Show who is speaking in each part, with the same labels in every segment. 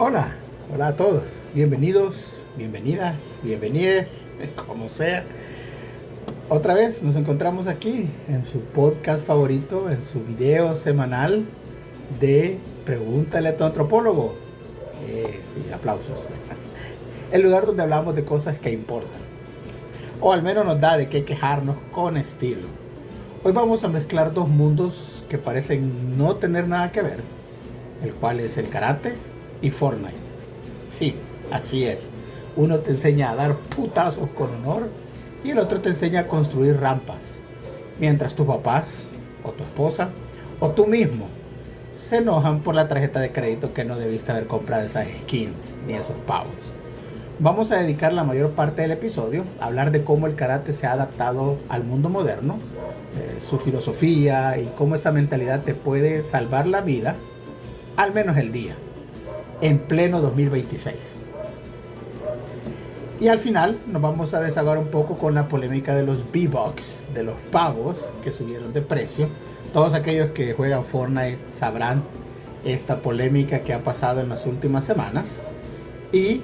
Speaker 1: Hola, hola a todos. Bienvenidos, bienvenidas, bienvenides, como sea. Otra vez nos encontramos aquí en su podcast favorito, en su video semanal de Pregúntale a tu antropólogo. Sí, aplausos. El lugar donde hablamos de cosas que importan. O al menos nos da de qué quejarnos con estilo. Hoy vamos a mezclar dos mundos que parecen no tener nada que ver, el cual es el karate y Fortnite. Sí, así es. Uno te enseña a dar putazos con honor y el otro te enseña a construir rampas. Mientras tus papás, o tu esposa, o tú mismo se enojan por la tarjeta de crédito que no debiste haber comprado esas skins ni esos pavos. Vamos a dedicar la mayor parte del episodio a hablar de cómo el karate se ha adaptado al mundo moderno, su filosofía y cómo esa mentalidad te puede salvar la vida, al menos el día, en pleno 2026. Y al final nos vamos a desahogar un poco con la polémica de los V-Bucks, de los pavos que subieron de precio. Todos aquellos que juegan Fortnite sabrán esta polémica que ha pasado en las últimas semanas. Y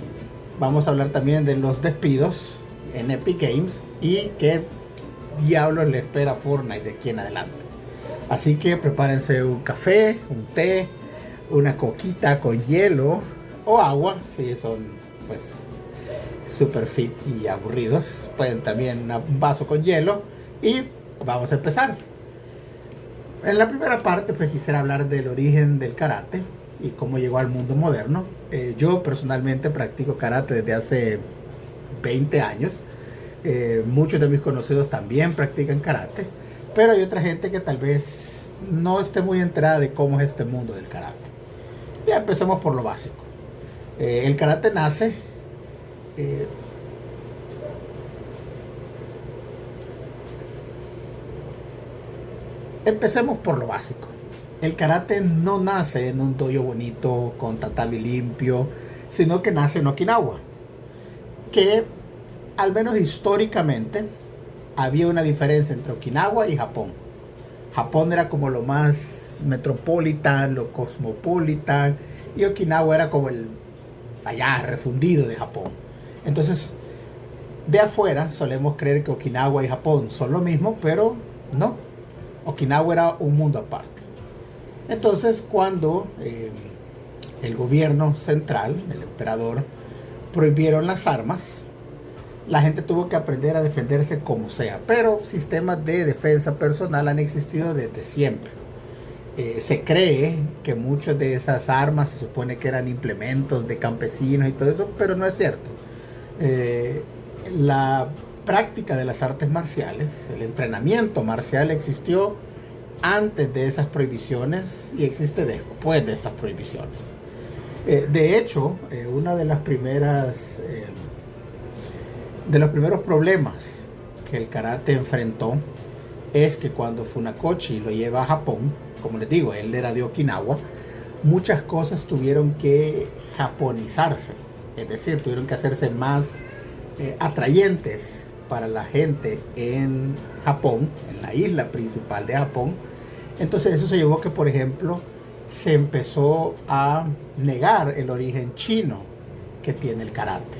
Speaker 1: vamos a hablar también de los despidos en Epic Games y qué diablos le espera a Fortnite de aquí en adelante. Así que prepárense un café, un té, una coquita con hielo o agua, si son pues super fit y aburridos. Pueden también un vaso con hielo y vamos a empezar. En la primera parte pues quisiera hablar del origen del karate y cómo llegó al mundo moderno. Yo personalmente practico karate desde hace 20 años. Muchos de mis conocidos también practican karate, pero hay otra gente que tal vez no esté muy enterada de cómo es este mundo del karate. Ya empecemos por lo básico. El karate nace empecemos por lo básico. El karate no nace en un dojo bonito con tatami limpio, sino que nace en Okinawa, que al menos históricamente había una diferencia entre Okinawa y Japón. Japón era como lo más metropolitan, lo cosmopolitan, y Okinawa era como el allá refundido de Japón. Entonces, de afuera solemos creer que Okinawa y Japón son lo mismo, pero no. Okinawa era un mundo aparte. Entonces, cuando el gobierno central, el emperador, prohibieron las armas, la gente tuvo que aprender a defenderse como sea. Pero sistemas de defensa personal han existido desde siempre. Se cree que muchas de esas armas se supone que eran implementos de campesinos y todo eso, pero no es cierto. La práctica de las artes marciales, el entrenamiento marcial existió antes de esas prohibiciones y existe después de estas prohibiciones. De hecho, una de las primeras de los primeros problemas que el karate enfrentó es que cuando Funakoshi lo lleva a Japón, como les digo, él era de Okinawa, muchas cosas tuvieron que japonizarse, es decir, tuvieron que hacerse más atrayentes para la gente en Japón, en la isla principal de Japón. Entonces eso se llevó que, por ejemplo, se empezó a negar el origen chino que tiene el karate.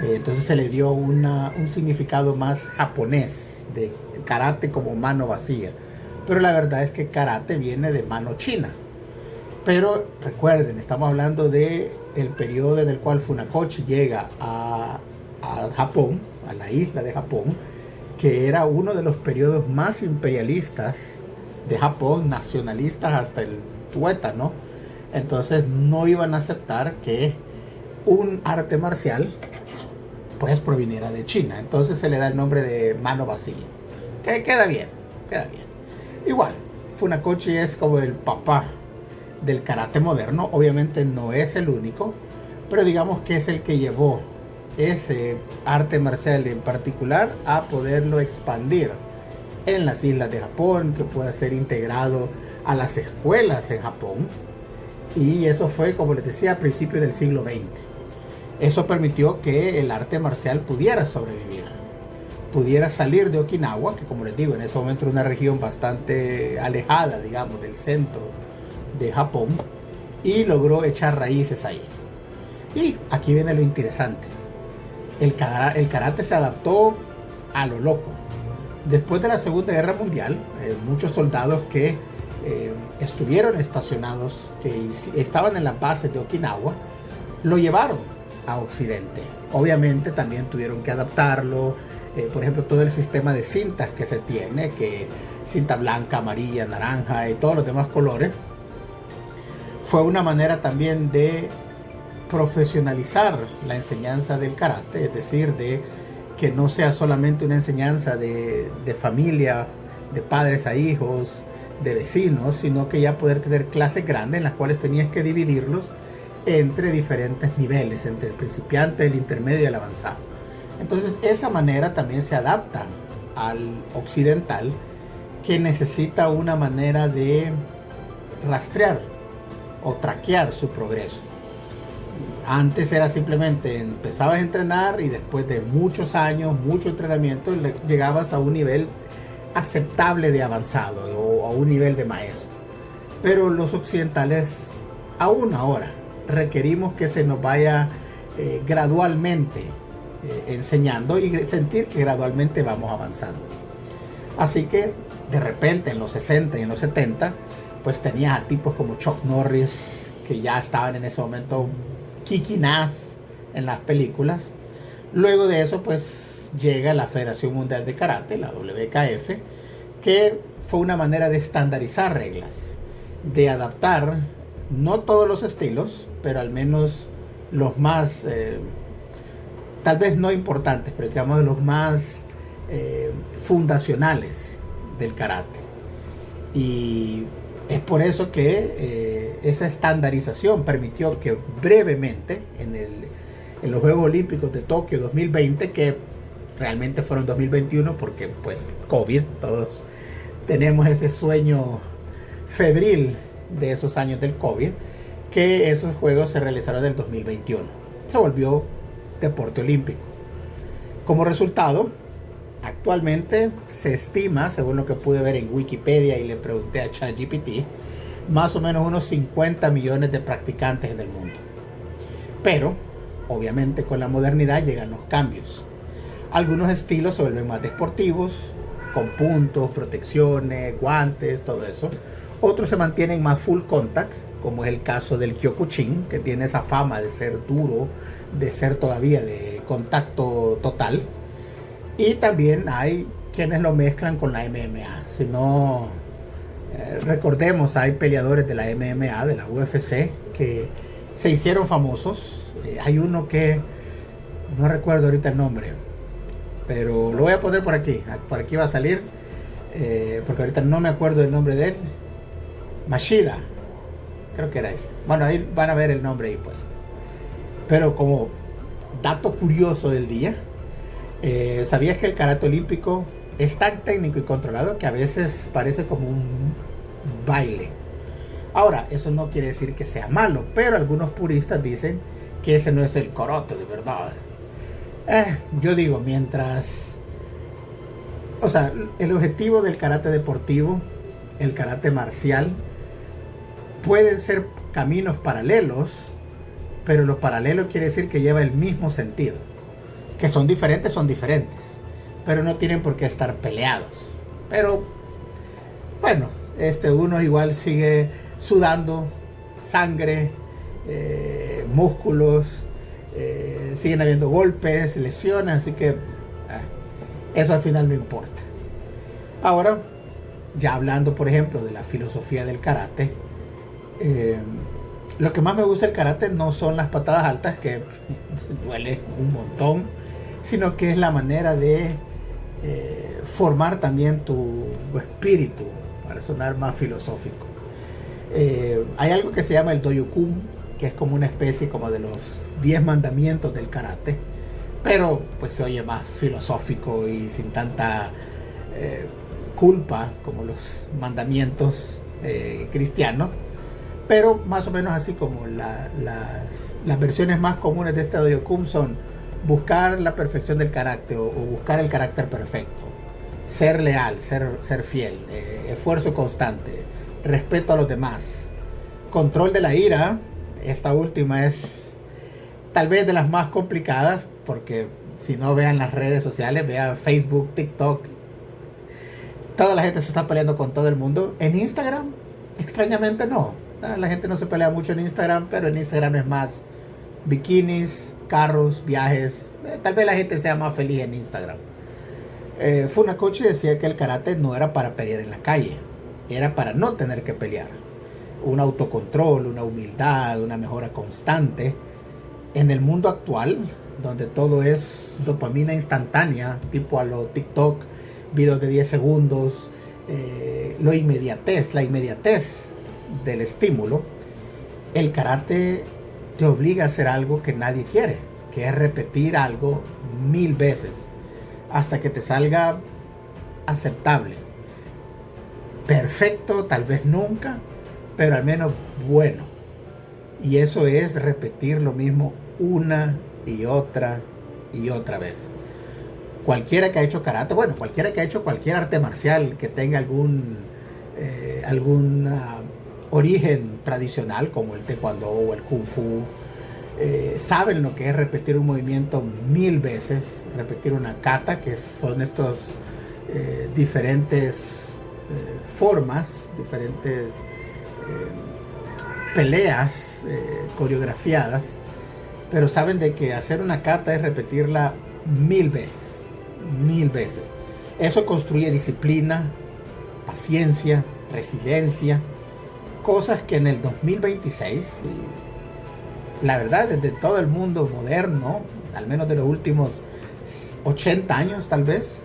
Speaker 1: Entonces se le dio un significado más japonés de karate como mano vacía. Pero la verdad es que karate viene de mano china. Pero recuerden, estamos hablando de el periodo en el cual Funakoshi llega a Japón, a la isla de Japón, que era uno de los periodos más imperialistas de Japón, nacionalistas hasta el tuétano. Entonces no iban a aceptar que un arte marcial pues proviniera de China. Entonces se le da el nombre de mano vacía, que queda bien, queda bien. Igual, Funakoshi es como el papá del karate moderno. Obviamente no es el único, pero digamos que es el que llevó ese arte marcial en particular a poderlo expandir en las islas de Japón, que pueda ser integrado a las escuelas en Japón. Y eso fue, como les decía, a principios del siglo XX. Eso permitió que el arte marcial pudiera sobrevivir, pudiera salir de Okinawa, que como les digo, en ese momento era una región bastante alejada, digamos, del centro de Japón, y logró echar raíces ahí. Y aquí viene lo interesante. El karate se adaptó a lo loco. Después de la Segunda Guerra Mundial, muchos soldados que estuvieron estacionados, que estaban en las bases de Okinawa, lo llevaron a Occidente. Obviamente también tuvieron que adaptarlo. Por ejemplo, todo el sistema de cintas que se tiene, que cinta blanca, amarilla, naranja y todos los demás colores, fue una manera también de profesionalizar la enseñanza del karate, es decir, de que no sea solamente una enseñanza de familia, de padres a hijos, de vecinos, sino que ya poder tener clases grandes en las cuales tenías que dividirlos entre diferentes niveles, entre el principiante, el intermedio y el avanzado. Entonces esa manera también se adapta al occidental, que necesita una manera de rastrear o traquear su progreso. Antes era simplemente empezabas a entrenar y después de muchos años, mucho entrenamiento, llegabas a un nivel aceptable de avanzado o a un nivel de maestro. Pero los occidentales, aún ahora, requerimos que se nos vaya gradualmente enseñando y sentir que gradualmente vamos avanzando. Así que de repente en los 60 y en los 70 pues tenías a tipos como Chuck Norris, que ya estaban en ese momento kicking ass en las películas. Luego de eso pues llega la Federación Mundial de Karate, la WKF, que fue una manera de estandarizar reglas, de adaptar no todos los estilos, pero al menos los más tal vez no importantes, pero digamos los más fundacionales del karate. Y es por eso que esa estandarización permitió que brevemente en los Juegos Olímpicos de Tokio 2020, que realmente fueron 2021 porque pues COVID, todos tenemos ese sueño febril de esos años del COVID, que esos juegos se realizaron en el 2021. Se volvió deporte olímpico. Como resultado, actualmente se estima, según lo que pude ver en Wikipedia y le pregunté a ChatGPT, más o menos unos 50 millones de practicantes en el mundo. Pero, obviamente con la modernidad llegan los cambios. Algunos estilos se vuelven más deportivos, con puntos, protecciones, guantes, todo eso. Otros se mantienen más full contact, como es el caso del Kyokushin, que tiene esa fama de ser duro, de ser todavía de contacto total. Y también hay quienes lo mezclan con la MMA. Si no, recordemos, hay peleadores de la MMA, de la UFC, que se hicieron famosos. Hay uno que, no recuerdo ahorita el nombre, pero lo voy a poner por aquí va a salir, porque ahorita no me acuerdo del nombre de él. Machida, creo que era ese. Bueno, ahí van a ver el nombre ahí puesto. Pero como dato curioso del día, ¿sabías que el karate olímpico es tan técnico y controlado que a veces parece como un baile? Ahora, eso no quiere decir que sea malo, pero algunos puristas dicen que ese no es el karate de verdad. Yo digo, mientras... O sea, el objetivo del karate deportivo, el karate marcial, pueden ser caminos paralelos, pero lo paralelo quiere decir que lleva el mismo sentido. Que son diferentes, pero no tienen por qué estar peleados. Pero, bueno, uno igual sigue sudando sangre, músculos, siguen habiendo golpes, lesiones, así que eso al final no importa. Ahora, ya hablando, por ejemplo, de la filosofía del karate, lo que más me gusta del karate no son las patadas altas, que duele un montón, sino que es la manera de formar también tu espíritu, para sonar más filosófico. Hay algo que se llama el Doyokun, que es como una especie como de los 10 mandamientos del karate, pero pues se oye más filosófico y sin tanta culpa como los mandamientos cristianos. Pero más o menos así como las versiones más comunes de este Doyokun son buscar la perfección del carácter o buscar el carácter perfecto, ser leal, ser fiel, esfuerzo constante, respeto a los demás, control de la ira. Esta última es Tal vez de las más complicadas, porque si no, vean las redes sociales, vean Facebook, TikTok. Toda la gente se está peleando con todo el mundo. En Instagram, extrañamente no. La gente no se pelea mucho en Instagram, pero en Instagram es más bikinis, carros, viajes. Tal vez la gente sea más feliz en Instagram. Funakoshi decía que el karate no era para pelear en la calle, era para no tener que pelear. Un autocontrol, una humildad, una mejora constante. En el mundo actual, donde todo es dopamina instantánea, tipo a lo TikTok, videos de 10 segundos, la inmediatez del estímulo, el karate te obliga a hacer algo que nadie quiere, que es repetir algo 1000 veces hasta que te salga aceptable. Perfecto, tal vez nunca, pero al menos bueno. Y eso es repetir lo mismo una y otra vez. Cualquiera que ha hecho karate, bueno, cualquiera que ha hecho cualquier arte marcial que tenga algún origen tradicional, como el taekwondo o el kung fu, saben lo que es repetir un movimiento 1000 veces, repetir una kata, que son estos diferentes formas, diferentes peleas coreografiadas, pero saben de que hacer una kata es repetirla 1000 veces. 1000 veces. Eso construye disciplina, paciencia, resiliencia, cosas que en el 2026, la verdad, desde todo el mundo moderno, al menos de los últimos 80 años tal vez,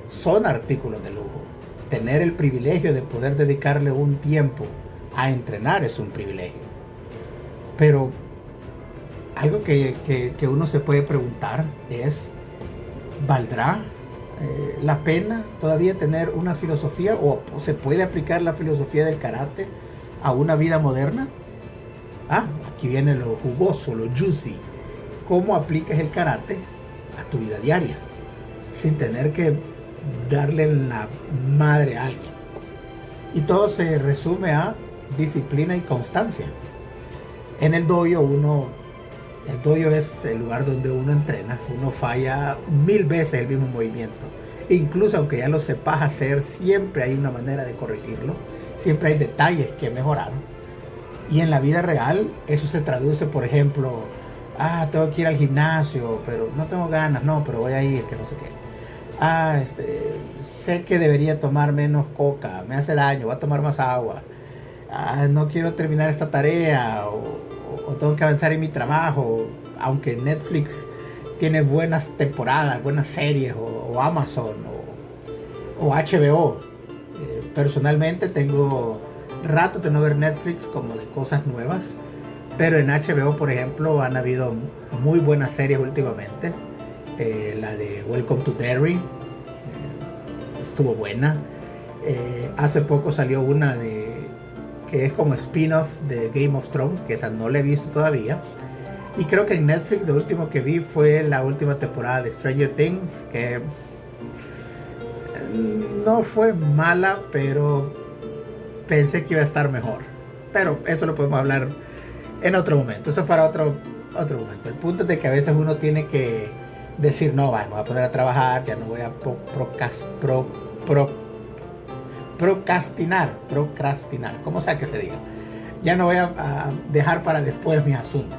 Speaker 1: son artículos de lujo. Tener el privilegio de poder dedicarle un tiempo a entrenar es un privilegio. Pero algo que uno se puede preguntar es, ¿valdrá la pena todavía tener una filosofía, o se puede aplicar la filosofía del karate a una vida moderna? Aquí viene lo jugoso, lo juicy. ¿Cómo aplicas el karate a tu vida diaria sin tener que darle la madre a alguien? Y todo se resume a disciplina y constancia. En el dojo el dojo es el lugar donde uno entrena. Uno falla 1000 veces el mismo movimiento. Incluso aunque ya lo sepas hacer, siempre hay una manera de corregirlo. Siempre hay detalles que mejorar. Y en la vida real, eso se traduce, por ejemplo, tengo que ir al gimnasio, pero no tengo ganas, pero voy a ir, que no sé qué. Sé que debería tomar menos coca, me hace daño, voy a tomar más agua. No quiero terminar esta tarea, o tengo que avanzar en mi trabajo, aunque Netflix tiene buenas temporadas, buenas series, o Amazon, o HBO. Personalmente tengo rato de no ver Netflix como de cosas nuevas, pero en HBO, por ejemplo, han habido muy buenas series últimamente. La de Welcome to Derry estuvo buena. Hace poco salió una que es como spin-off de Game of Thrones, que esa no la he visto todavía. Y creo que en Netflix lo último que vi fue la última temporada de Stranger Things, que no fue mala, pero pensé que iba a estar mejor. Pero eso lo podemos hablar en otro momento. Eso es para otro momento. El punto es de que a veces uno tiene que decir, no, vamos a poner a trabajar, ya no voy a procrastinar, como sea que se diga. Ya no voy a dejar para después mis asuntos.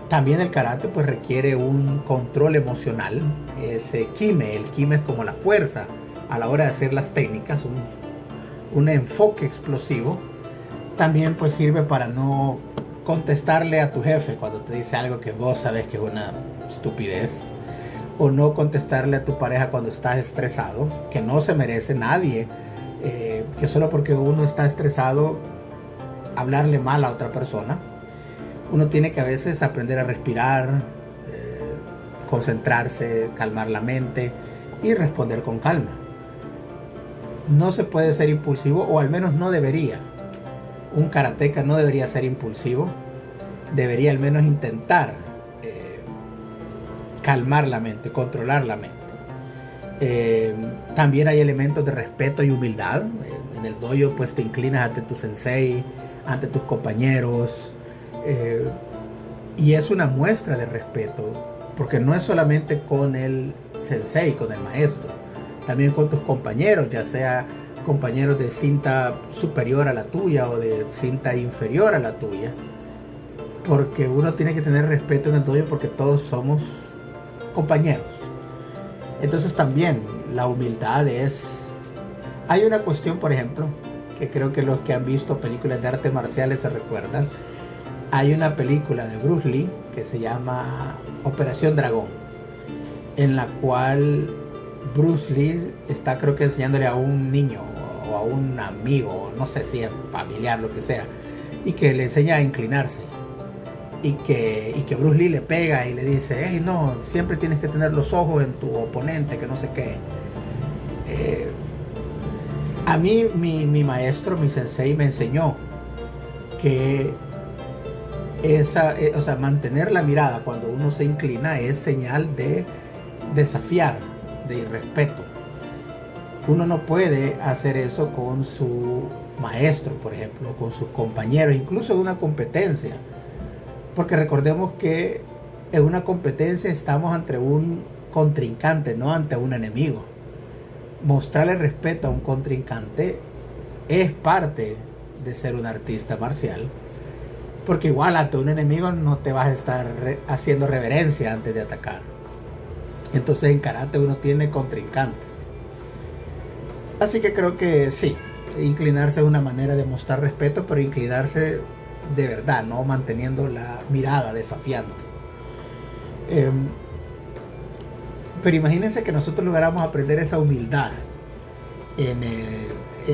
Speaker 1: También el karate pues requiere un control emocional. Ese kime, el kime es como la fuerza a la hora de hacer las técnicas, un enfoque explosivo. También pues sirve para no contestarle a tu jefe cuando te dice algo que vos sabes que es una estupidez, o no contestarle a tu pareja cuando estás estresado, que no se merece nadie, que solo porque uno está estresado hablarle mal a otra persona. Uno tiene que a veces aprender a respirar, concentrarse, calmar la mente y responder con calma. No se puede ser impulsivo, o al menos no debería. Un karateca no debería ser impulsivo. Debería al menos intentar calmar la mente, controlar la mente. También hay elementos de respeto y humildad. En el dojo pues te inclinas ante tu sensei, ante tus compañeros. Y es una muestra de respeto, porque no es solamente con el sensei, con el maestro, también con tus compañeros, ya sea compañeros de cinta superior a la tuya o de cinta inferior a la tuya, porque uno tiene que tener respeto en el dojo porque todos somos compañeros. Entonces también la humildad es... Hay una cuestión, por ejemplo, que creo que los que han visto películas de artes marciales se recuerdan. Hay una película de Bruce Lee que se llama Operación Dragón, en la cual Bruce Lee está, creo que enseñándole a un niño o a un amigo, no sé si es familiar, lo que sea, y que le enseña a inclinarse. Y que Bruce Lee le pega y le dice, hey, no, siempre tienes que tener los ojos en tu oponente, que no sé qué. A mí mi maestro, mi sensei, me enseñó que o sea, mantener la mirada cuando uno se inclina es señal de desafiar, de irrespeto. Uno no puede hacer eso con su maestro, por ejemplo, con sus compañeros, incluso en una competencia. Porque recordemos que en una competencia estamos ante un contrincante, no ante un enemigo. Mostrarle respeto a un contrincante es parte de ser un artista marcial. Porque igual ante un enemigo no te vas a estar haciendo reverencia antes de atacar. Entonces en karate uno tiene contrincantes. Así que creo que sí, inclinarse es una manera de mostrar respeto, pero inclinarse de verdad, no manteniendo la mirada desafiante. Pero imagínense que nosotros logramos aprender esa humildad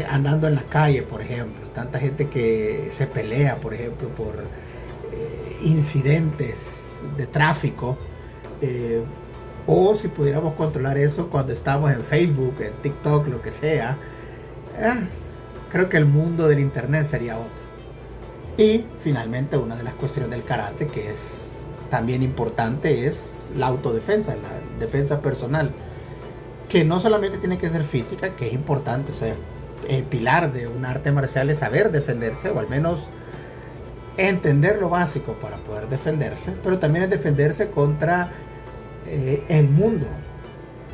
Speaker 1: andando en la calle, por ejemplo. Tanta gente que se pelea, por ejemplo, por incidentes de tráfico. O si pudiéramos controlar eso cuando estamos en Facebook, en TikTok, lo que sea. Creo que el mundo del internet sería otro. Y finalmente una de las cuestiones del karate que es también importante es la autodefensa, la defensa personal, que no solamente tiene que ser física, que es importante. O sea, el pilar de un arte marcial es saber defenderse, o al menos entender lo básico para poder defenderse, pero también es defenderse contra el mundo,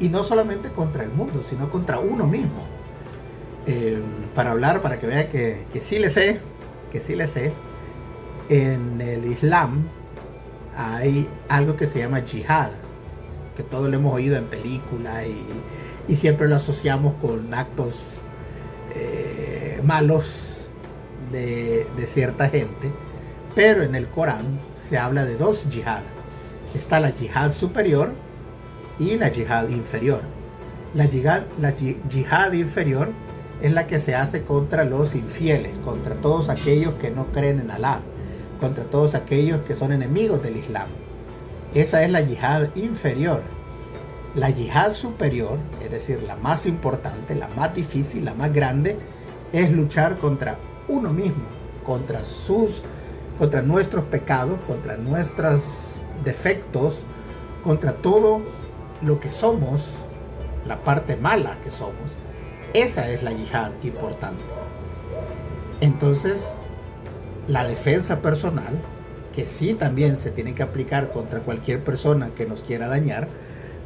Speaker 1: y no solamente contra el mundo, sino contra uno mismo. Para que vean que sí le sé, en el Islam hay algo que se llama yihad, que todos lo hemos oído en películas y siempre lo asociamos con actos malos de cierta gente, pero en el Corán se habla de dos yihad. Está la yihad superior y la yihad inferior. La yihad inferior es la que se hace contra los infieles, contra todos aquellos que no creen en Alá, contra todos aquellos que son enemigos del Islam. Esa es la yihad inferior. La yihad superior, es decir, la más importante, la más difícil, la más grande, es luchar contra uno mismo, contra nuestros pecados, contra nuestros defectos, contra todo lo que somos, la parte mala que somos. Esa es la yihad importante. Entonces, la defensa personal, que sí también se tiene que aplicar contra cualquier persona que nos quiera dañar,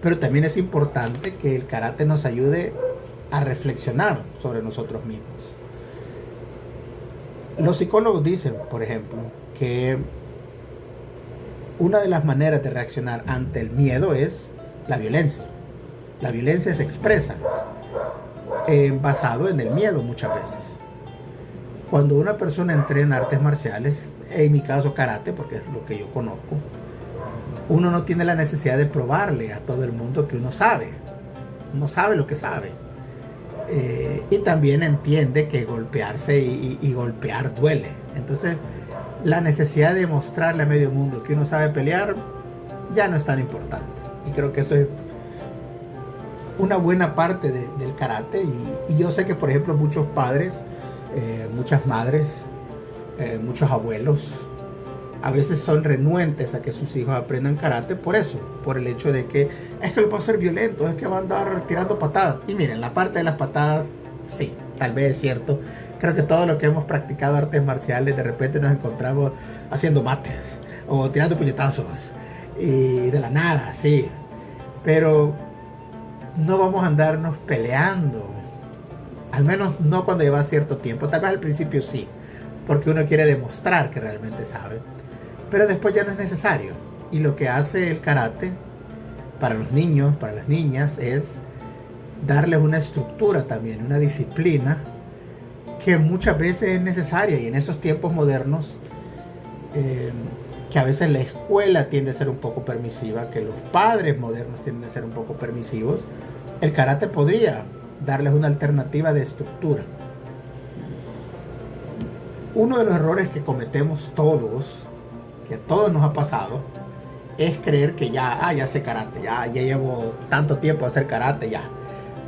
Speaker 1: pero también es importante que el karate nos ayude a reflexionar sobre nosotros mismos. Los psicólogos dicen, por ejemplo, que una de las maneras de reaccionar ante el miedo es la violencia. La violencia se expresa basado en el miedo muchas veces. Cuando una persona entrena artes marciales, en mi caso karate, porque es lo que yo conozco, uno no tiene la necesidad de probarle a todo el mundo que uno sabe. Uno sabe lo que sabe. Y también entiende que golpearse y golpear duele. Entonces, la necesidad de mostrarle a medio mundo que uno sabe pelear ya no es tan importante. Y creo que eso es una buena parte del karate. Y yo sé que, por ejemplo, muchos padres, muchas madres, muchos abuelos, a veces son renuentes a que sus hijos aprendan karate por eso, por el hecho de que es que lo va a ser violento, es que va a andar tirando patadas. Y miren, la parte de las patadas, sí, tal vez es cierto. Creo que todos los que hemos practicado artes marciales de repente nos encontramos haciendo mates, o tirando puñetazos, y de la nada, sí. Pero no vamos a andarnos peleando, al menos no cuando lleva cierto tiempo. Tal vez al principio sí, porque uno quiere demostrar que realmente sabe, pero después ya no es necesario. Y lo que hace el karate para los niños, para las niñas, es darles una estructura también, una disciplina que muchas veces es necesaria. Y en esos tiempos modernos, que a veces la escuela tiende a ser un poco permisiva, que los padres modernos tienden a ser un poco permisivos, el karate podría darles una alternativa de estructura. Uno de los errores que cometemos todos, que a todos nos ha pasado, es creer que ya sé karate, ya llevo tanto tiempo a hacer karate, ya.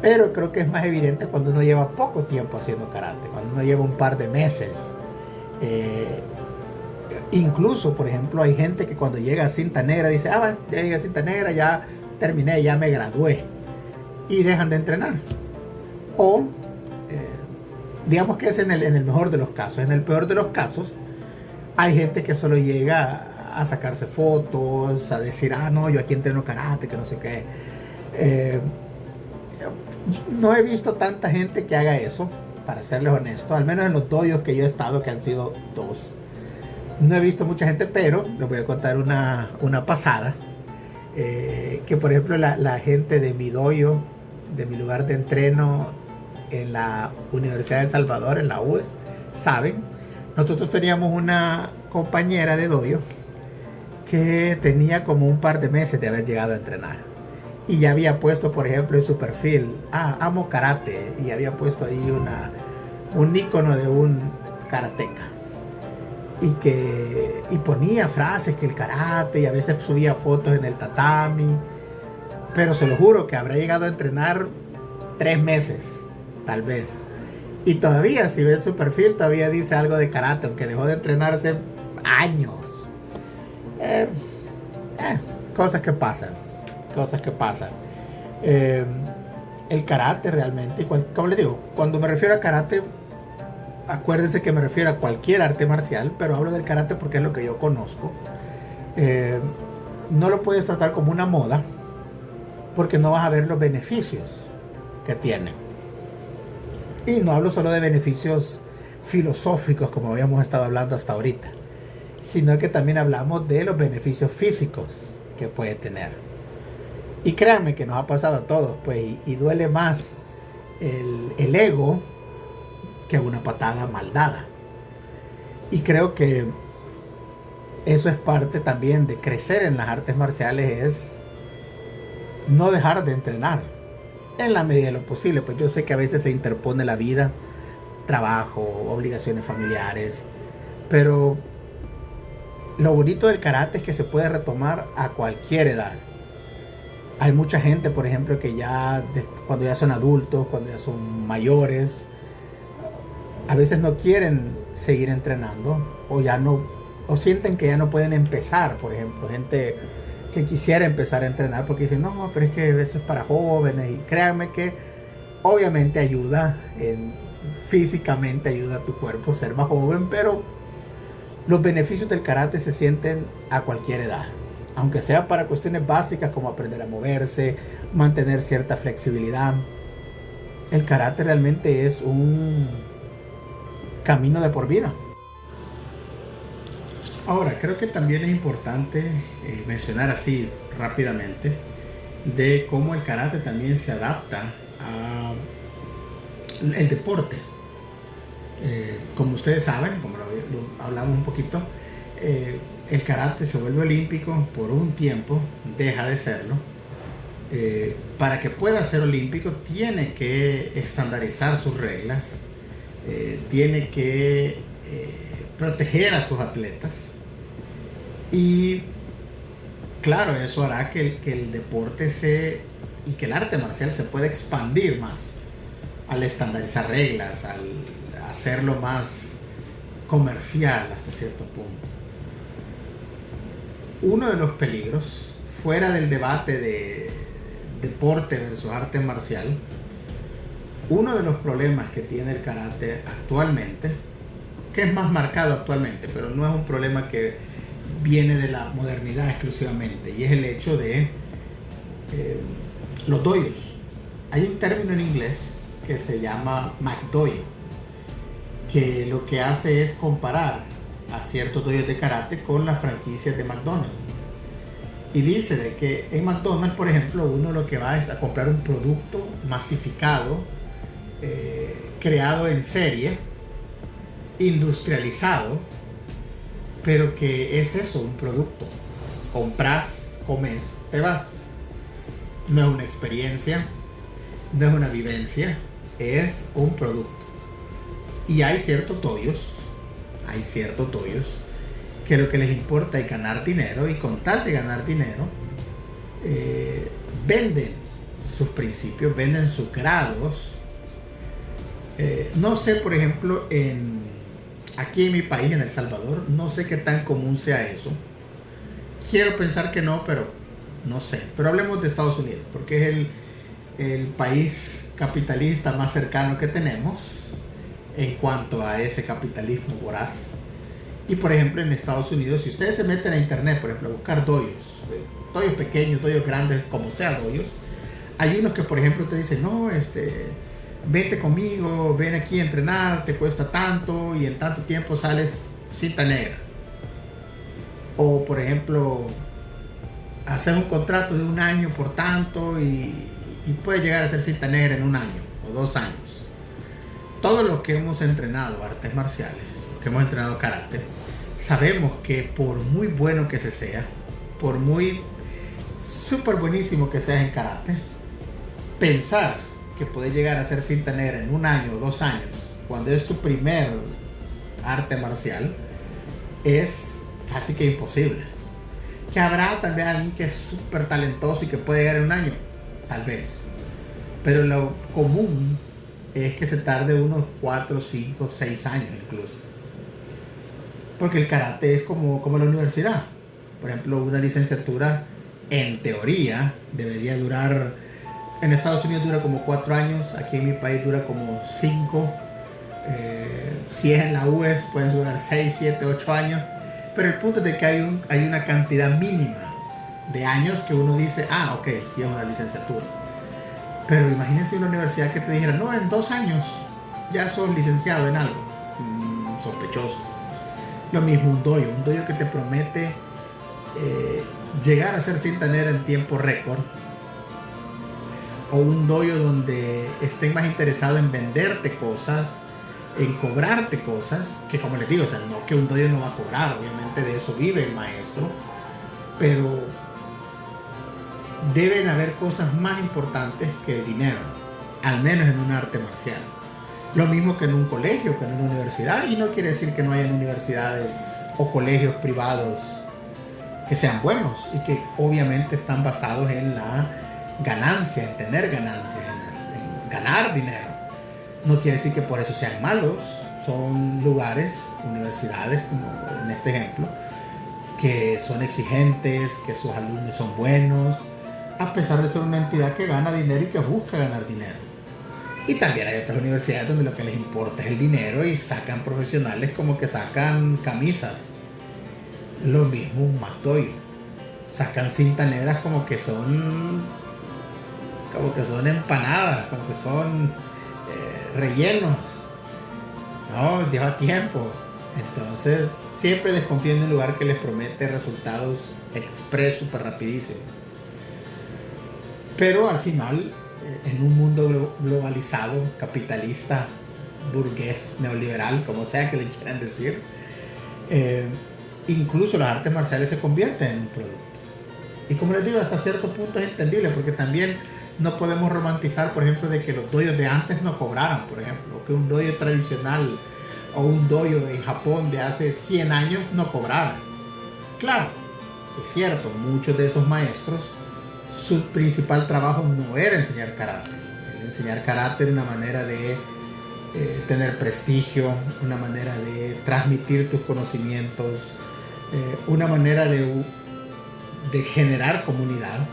Speaker 1: Pero creo que es más evidente cuando uno lleva poco tiempo haciendo karate, cuando uno lleva un par de meses. Incluso, por ejemplo, hay gente que cuando llega a cinta negra dice, ya llegué a cinta negra, ya terminé, ya me gradué. Y dejan de entrenar. O, digamos que es en el mejor de los casos. En el peor de los casos, hay gente que solo llega a sacarse fotos, a decir, no, yo aquí entreno karate, que no sé qué. No he visto tanta gente que haga eso, para serles honesto, al menos en los dojos que yo he estado, que han sido 2. No he visto mucha gente, pero les voy a contar una pasada. Que por ejemplo la gente de mi dojo, de mi lugar de entreno en la Universidad de El Salvador, en la UES, saben. Nosotros teníamos una compañera de dojo que tenía como un par de meses de haber llegado a entrenar. Y ya había puesto, por ejemplo, en su perfil, amo karate. Y había puesto ahí un icono de un karateca. Y ponía frases que el karate, y a veces subía fotos en el tatami. Pero se lo juro que habrá llegado a entrenar 3 meses, tal vez. Y todavía, si ves su perfil, todavía dice algo de karate, aunque dejó de entrenarse años. Cosas que pasan. El karate realmente, como les digo, cuando me refiero a karate, acuérdense que me refiero a cualquier arte marcial, pero hablo del karate porque es lo que yo conozco. No lo puedes tratar como una moda, porque no vas a ver los beneficios que tiene. Y no hablo solo de beneficios filosóficos, como habíamos estado hablando hasta ahorita, sino que también hablamos de los beneficios físicos que puede tener. Y créanme que nos ha pasado a todos, pues, y duele más el ego que una patada mal dada. Y creo que eso es parte también de crecer en las artes marciales, es no dejar de entrenar en la medida de lo posible. Pues yo sé que a veces se interpone la vida, trabajo, obligaciones familiares, pero lo bonito del karate es que se puede retomar a cualquier edad. Hay mucha gente, por ejemplo, que cuando ya son adultos, cuando ya son mayores, a veces no quieren seguir entrenando, o sienten que ya no pueden empezar. Por ejemplo, gente que quisiera empezar a entrenar porque dicen, no, pero es que eso es para jóvenes. Y créanme que obviamente ayuda, físicamente ayuda a tu cuerpo a ser más joven, pero los beneficios del karate se sienten a cualquier edad. Aunque sea para cuestiones básicas como aprender a moverse, mantener cierta flexibilidad. El karate realmente es un camino de por vida. Ahora, creo que también es importante mencionar así rápidamente de cómo el karate también se adapta al deporte. Como ustedes saben, como lo hablamos un poquito, el karate se vuelve olímpico por un tiempo, deja de serlo. Para que pueda ser olímpico tiene que estandarizar sus reglas, tiene que proteger a sus atletas, y claro, eso hará que el deporte y que el arte marcial se pueda expandir más al estandarizar reglas, al hacerlo más comercial hasta cierto punto. Uno de los peligros, fuera del debate de deporte versus arte marcial, uno de los problemas que tiene el karate actualmente, que es más marcado actualmente, pero no es un problema que viene de la modernidad exclusivamente, y es el hecho de los doyos. Hay un término en inglés que se llama McDoyo, que lo que hace es comparar a ciertos doyos de karate con las franquicias de McDonald's. Y dice de que en McDonald's, por ejemplo, uno lo que va es a comprar un producto masificado, creado en serie, industrializado, pero que es eso, un producto. Compras, comes, te vas. No es una experiencia, no es una vivencia, es un producto. Y hay ciertos doyos que lo que les importa es ganar dinero, y con tal de ganar dinero, venden sus principios, venden sus grados. No sé, por ejemplo, aquí en mi país, en El Salvador, no sé qué tan común sea eso. Quiero pensar que no, pero no sé. Pero hablemos de Estados Unidos, porque es el país capitalista más cercano que tenemos en cuanto a ese capitalismo voraz. Y por ejemplo, en Estados Unidos, si ustedes se meten a internet, por ejemplo, a buscar doyos pequeños, doyos grandes, como sea doyos, hay unos que, por ejemplo, te dicen, no, vete conmigo, ven aquí a entrenar, te cuesta tanto y en tanto tiempo sales cinta negra. O por ejemplo, hacer un contrato de 1 año por tanto y puedes llegar a ser cinta negra en 1 año o 2 años. Todos los que hemos entrenado artes marciales, los que hemos entrenado karate, sabemos que por muy bueno que se sea, por muy súper buenísimo que seas en karate, pensar que puedes llegar a ser cinta negra en 1 año o 2 años, cuando es tu primer arte marcial, es casi que imposible. Que habrá también alguien que es súper talentoso y que puede llegar en 1 año, tal vez, pero lo común es que se tarde unos 4, 5, 6 años incluso, porque el karate es como la universidad. Por ejemplo, una licenciatura en teoría debería durar, en Estados Unidos dura como 4 años, aquí en mi país dura como 5, si es en la US pueden durar 6, 7, 8 años, pero el punto es de que hay una cantidad mínima de años que uno dice, ok, sí es una licenciatura. Pero imagínense una universidad que te dijera, no, en 2 años ya sos licenciado en algo. Sospechoso. Lo mismo un doyo que te promete llegar a ser cinta negra en tiempo récord, o un doyo donde estén más interesados en venderte cosas, en cobrarte cosas, que como les digo, o sea, no que un doyo no va a cobrar, obviamente de eso vive el maestro, pero deben haber cosas más importantes que el dinero, al menos en un arte marcial. Lo mismo que en un colegio, que en una universidad, y no quiere decir que no hayan universidades o colegios privados que sean buenos y que obviamente están basados en la ganancia, en tener ganancias, en ganar dinero. No quiere decir que por eso sean malos. Son lugares, universidades, como en este ejemplo, que son exigentes, que sus alumnos son buenos, a pesar de ser una entidad que gana dinero y que busca ganar dinero. Y también hay otras universidades donde lo que les importa es el dinero y sacan profesionales como que sacan camisas. Lo mismo un McDoyo. Sacan cinta negras como que son empanadas, como que son rellenos. No, lleva tiempo. Entonces siempre desconfío en un lugar que les promete resultados express, súper rapidísimos. Pero al final, en un mundo globalizado, capitalista, burgués, neoliberal, como sea que le quieran decir, incluso las artes marciales se convierten en un producto. Y como les digo, hasta cierto punto es entendible, porque también no podemos romantizar, por ejemplo, de que los doyos de antes no cobraran, por ejemplo, o que un doyo tradicional o un doyo en Japón de hace 100 años no cobrara. Claro, es cierto, muchos de esos maestros, su principal trabajo no era enseñar karate. El enseñar karate era una manera de tener prestigio, una manera de transmitir tus conocimientos, una manera de generar comunidad,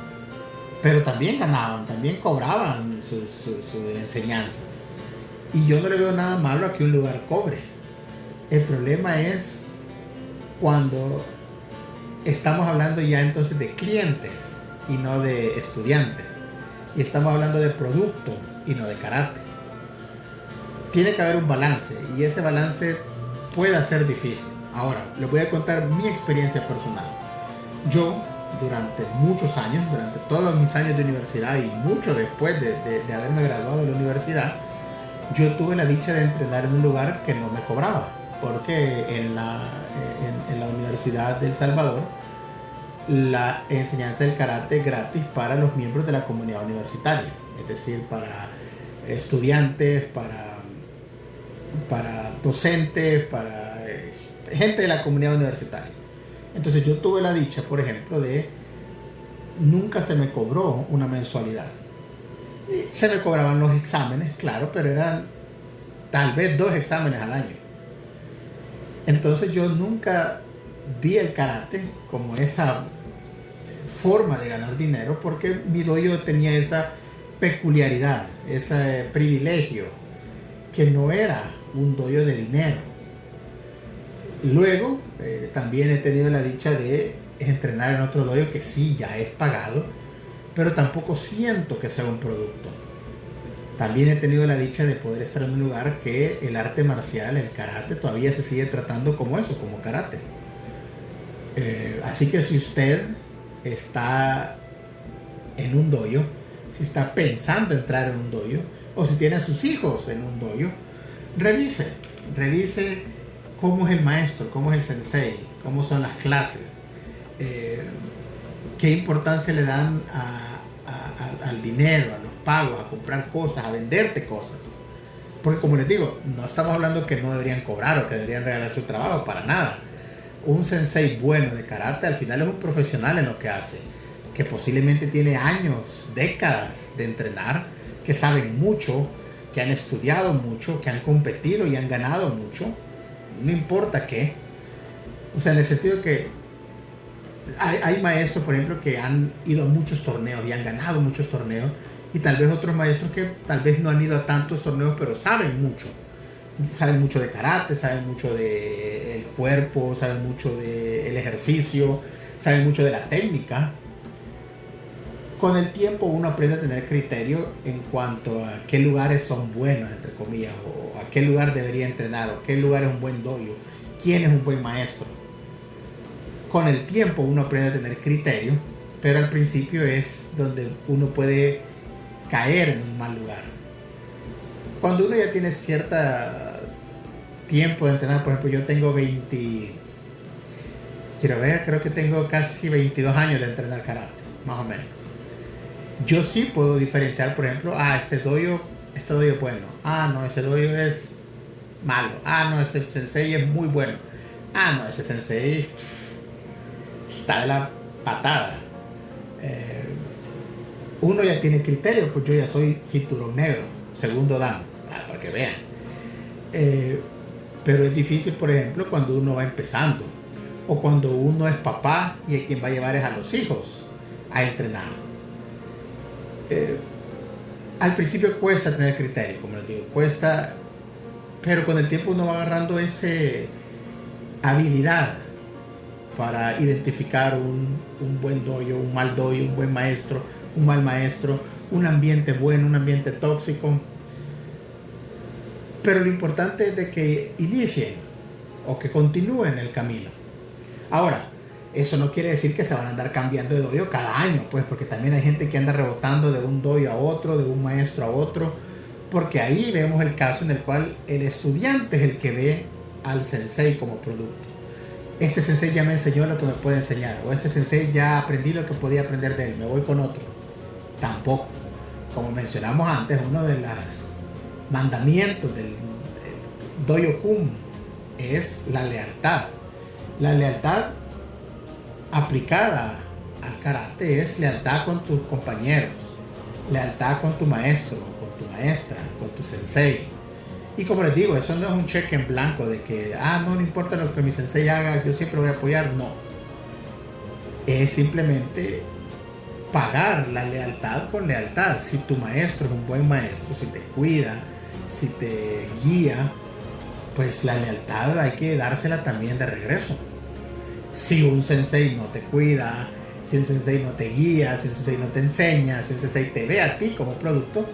Speaker 1: pero también ganaban, también cobraban su enseñanza. Y yo no le veo nada malo a que un lugar cobre. El problema es cuando estamos hablando ya entonces de clientes y no de estudiantes. Y estamos hablando de producto y no de karate. Tiene que haber un balance y ese balance puede ser difícil. Ahora, les voy a contar mi experiencia personal. Yo, durante muchos años, durante todos mis años de universidad y mucho después de haberme graduado de la universidad, yo tuve la dicha de entrenar en un lugar que no me cobraba, porque en la Universidad de El Salvador la enseñanza del karate es gratis para los miembros de la comunidad universitaria, es decir, para estudiantes, para docentes, para gente de la comunidad universitaria. Entonces yo tuve la dicha, por ejemplo, de nunca se me cobró una mensualidad. Se me cobraban los exámenes, claro, pero eran tal vez 2 exámenes al año. Entonces yo nunca vi el karate como esa forma de ganar dinero, porque mi dojo tenía esa peculiaridad, ese privilegio, que no era un dojo de dinero. Luego también he tenido la dicha de entrenar en otro dojo que sí ya es pagado, pero tampoco siento que sea un producto. También he tenido la dicha de poder estar en un lugar que el arte marcial, el karate, todavía se sigue tratando como eso, como karate. Así que si usted está en un dojo, si está pensando entrar en un dojo, o si tiene a sus hijos en un dojo, revise cómo es el maestro, cómo es el sensei, cómo son las clases, qué importancia le dan al dinero, a los pagos, a comprar cosas, a venderte cosas. Porque como les digo, no estamos hablando que no deberían cobrar o que deberían regalar su trabajo, para nada. Un sensei bueno de karate al final es un profesional en lo que hace, que posiblemente tiene años, décadas de entrenar, que saben mucho, que han estudiado mucho, que han competido y han ganado mucho, no importa qué. O sea, en el sentido que hay maestros, por ejemplo, que han ido a muchos torneos y han ganado muchos torneos, y tal vez otros maestros que tal vez no han ido a tantos torneos, pero saben mucho de karate, saben mucho del cuerpo, saben mucho del ejercicio, saben mucho de la técnica. Con el tiempo uno aprende a tener criterio en cuanto a qué lugares son buenos, entre comillas, o a qué lugar debería entrenar, o qué lugar es un buen dojo, quién es un buen maestro. Con el tiempo uno aprende a tener criterio, pero al principio es donde uno puede caer en un mal lugar. Cuando uno ya tiene cierto tiempo de entrenar, por ejemplo, yo tengo creo que tengo casi 22 años de entrenar karate, más o menos. Yo sí puedo diferenciar, por ejemplo, este dojo es bueno, no, ese dojo es malo, no, ese sensei es muy bueno, no, ese sensei está de la patada. Uno ya tiene criterio, pues yo ya soy cinturón negro, segundo dan, para que vean. Pero es difícil, por ejemplo, cuando uno va empezando, o cuando uno es papá y a quien va a llevar es a los hijos a entrenar. Al principio cuesta tener criterio, como les digo, cuesta, pero con el tiempo uno va agarrando esa habilidad para identificar un buen dojo, un mal dojo, un buen maestro, un mal maestro, un ambiente bueno, un ambiente tóxico. Pero lo importante es de que inicien o que continúen el camino. Ahora, eso no quiere decir que se van a andar cambiando de dojo cada año, pues, porque también hay gente que anda rebotando de un dojo a otro, de un maestro a otro, porque ahí vemos el caso en el cual el estudiante es el que ve al sensei como producto. Este sensei ya me enseñó lo que me puede enseñar, o este sensei ya aprendí lo que podía aprender de él, me voy con otro. Tampoco. Como mencionamos antes, uno de los mandamientos del Dojo-kun es la lealtad. La lealtad aplicada al karate es lealtad con tus compañeros, lealtad con tu maestro, con tu maestra, con tu sensei. Y como les digo, eso no es un cheque en blanco de que, no importa lo que mi sensei haga, yo siempre voy a apoyar. No. Es simplemente pagar la lealtad con lealtad. Si tu maestro es un buen maestro, si te cuida, si te guía, pues la lealtad hay que dársela también de regreso. Si un sensei no te cuida, si un sensei no te guía, si un sensei no te enseña, si un sensei te ve a ti como producto,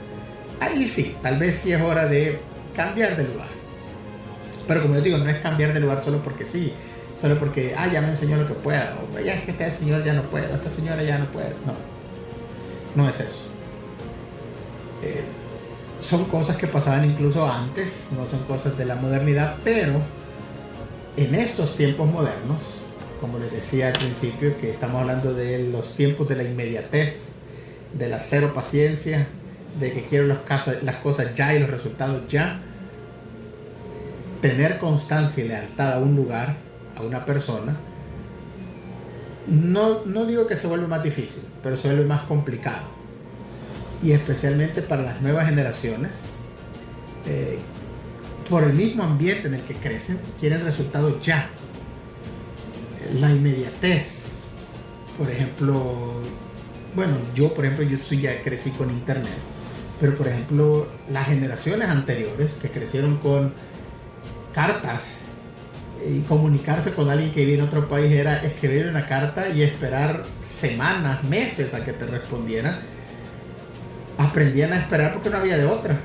Speaker 1: ahí sí, tal vez sí es hora de cambiar de lugar. Pero como les digo, no es cambiar de lugar solo porque sí, solo porque, ya me enseñó lo que pueda, o ya es que este señor ya no puede, o esta señora ya no puede. No, no es eso. Son cosas que pasaban incluso antes, no son cosas de la modernidad, pero en estos tiempos modernos, como les decía al principio, que estamos hablando de los tiempos de la inmediatez, de la cero paciencia, de que quiero las cosas ya y los resultados ya. Tener constancia y lealtad a un lugar, a una persona, no digo que se vuelve más difícil, pero se vuelve más complicado. Y especialmente para las nuevas generaciones, por el mismo ambiente en el que crecen, quieren resultados ya. La inmediatez, por ejemplo, bueno, yo ya crecí con internet, pero por ejemplo, las generaciones anteriores que crecieron con cartas y comunicarse con alguien que vivía en otro país era escribir una carta y esperar semanas, meses a que te respondieran. Aprendían a esperar porque no había de otra.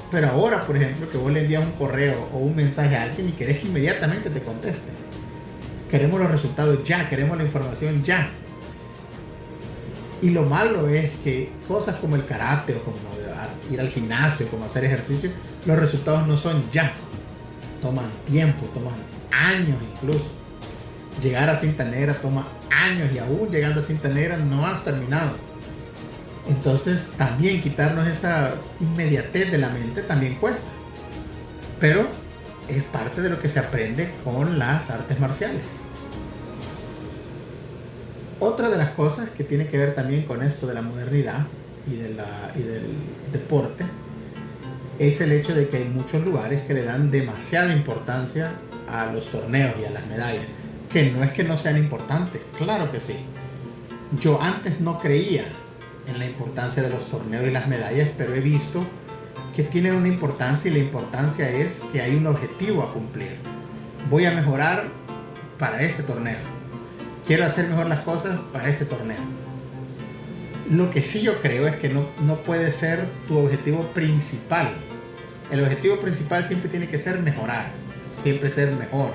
Speaker 1: Pero ahora, por ejemplo, que vos le envías un correo o un mensaje a alguien y querés que inmediatamente te conteste. Queremos los resultados ya, queremos la información ya. Y lo malo es que cosas como el karate o como ir al gimnasio, como hacer ejercicio, los resultados no son ya. Toman tiempo, toman años incluso. Llegar a cinta negra toma años y aún llegando a cinta negra no has terminado. Entonces también quitarnos esa inmediatez de la mente también cuesta. Pero es parte de lo que se aprende con las artes marciales. Otra de las cosas que tiene que ver también con esto de la modernidad y del deporte es el hecho de que hay muchos lugares que le dan demasiada importancia a los torneos y a las medallas. Que no es que no sean importantes, claro que sí. Yo antes no creía en la importancia de los torneos y las medallas, pero he visto que tienen una importancia y la importancia es que hay un objetivo a cumplir. Voy a mejorar para este torneo. Quiero hacer mejor las cosas para este torneo. Lo que sí yo creo es que no puede ser tu objetivo principal. El objetivo principal siempre tiene que ser mejorar, siempre ser mejor,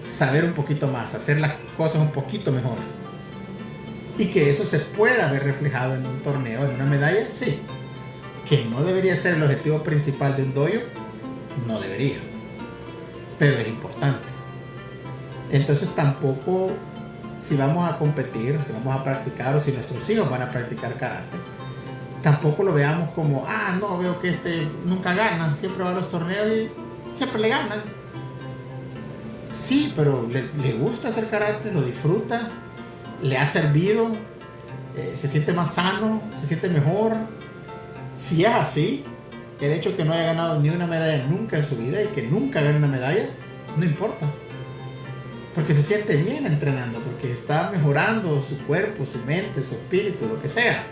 Speaker 1: saber un poquito más, hacer las cosas un poquito mejor. Y que eso se pueda ver reflejado en un torneo, en una medalla, sí. Que no debería ser el objetivo principal de un dojo, no debería. Pero es importante. Entonces tampoco, si vamos a competir, si vamos a practicar o si nuestros hijos van a practicar karate, tampoco lo veamos como, no, veo que nunca gana, siempre va a los torneos y siempre le ganan. Sí, pero le gusta hacer karate, lo disfruta, le ha servido, se siente más sano, se siente mejor. Si es así, el hecho de que no haya ganado ni una medalla nunca en su vida y que nunca gane una medalla, no importa. Porque se siente bien entrenando, porque está mejorando su cuerpo, su mente, su espíritu, lo que sea.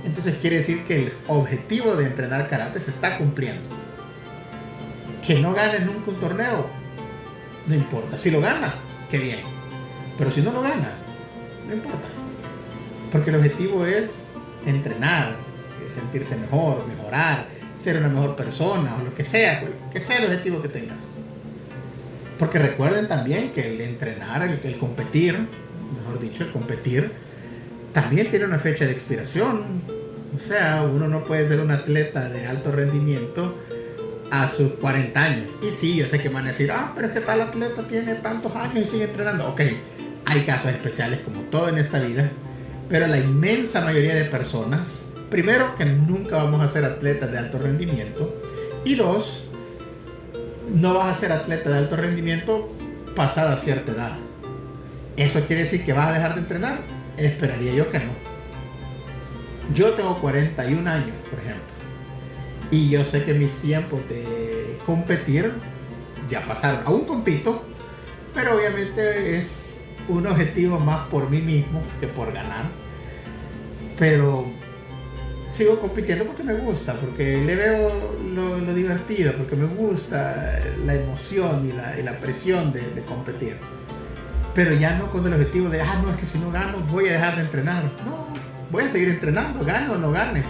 Speaker 1: Entonces quiere decir que el objetivo de entrenar karate se está cumpliendo. Que no gane nunca un torneo, no importa. Si lo gana, qué bien. Pero si no lo gana, no importa. Porque el objetivo es entrenar, sentirse mejor, mejorar, ser una mejor persona o lo que sea el objetivo que tengas. Porque recuerden también que el entrenar, el competir, mejor dicho, el competir, también tiene una fecha de expiración. O sea, uno no puede ser un atleta de alto rendimiento a sus 40 años. Y sí, yo sé que van a decir, pero es que tal atleta tiene tantos años y sigue entrenando. Ok, hay casos especiales como todo en esta vida, pero la inmensa mayoría de personas, primero, que nunca vamos a ser atletas de alto rendimiento, y dos, no vas a ser atleta de alto rendimiento pasada cierta edad. ¿Eso quiere decir que vas a dejar de entrenar? Esperaría yo que no. Yo tengo 41 años, por ejemplo, y yo sé que mis tiempos de competir ya pasaron. Aún compito, pero obviamente es un objetivo más por mí mismo que por ganar. Pero sigo compitiendo porque me gusta, porque le veo lo divertido, porque me gusta la emoción y la presión de competir. pero ya no con el objetivo de, no, es que si no gano voy a dejar de entrenar. No, voy a seguir entrenando, gane o no gane.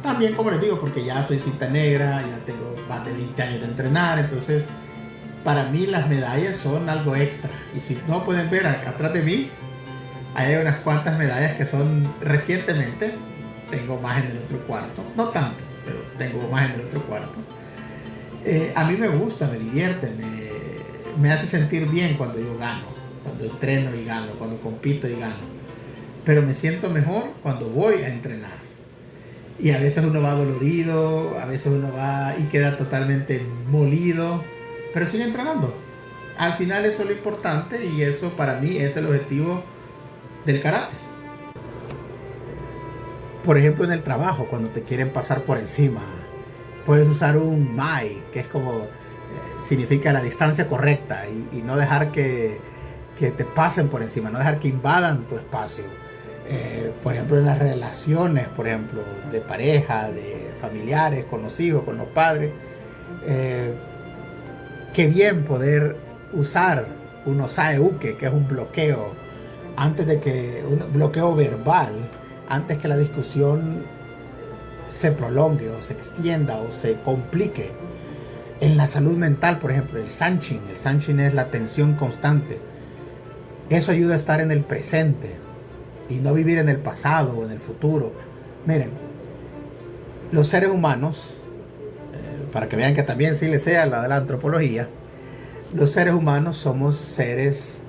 Speaker 1: También, como les digo, porque ya soy cinta negra, ya tengo más de 20 años de entrenar, entonces para mí las medallas son algo extra. Y si no pueden ver atrás de mí, hay unas cuantas medallas que son recientemente. Tengo más en el otro cuarto, no tanto, pero tengo más en el otro cuarto. A mí me gusta, me divierte, me hace sentir bien cuando yo gano, cuando entreno y gano, cuando compito y gano. Pero me siento mejor cuando voy a entrenar. Y a veces uno va dolorido, a veces uno va y queda totalmente molido, pero sigue entrenando. Al final eso es lo importante y eso para mí es el objetivo del karate. Por ejemplo, en el trabajo, cuando te quieren pasar por encima, puedes usar un MAI, que es como, significa la distancia correcta y no dejar que te pasen por encima, no dejar que invadan tu espacio. Por ejemplo, en las relaciones, por ejemplo, de pareja, de familiares, con los hijos, con los padres. Qué bien poder usar un osae-uke, que es un bloqueo, un bloqueo verbal, antes que la discusión se prolongue o se extienda o se complique. En la salud mental, por ejemplo, el sanshin es la atención constante. Eso ayuda a estar en el presente y no vivir en el pasado o en el futuro. Miren, los seres humanos, para que vean que también sí les sea la de la antropología, los seres humanos somos seres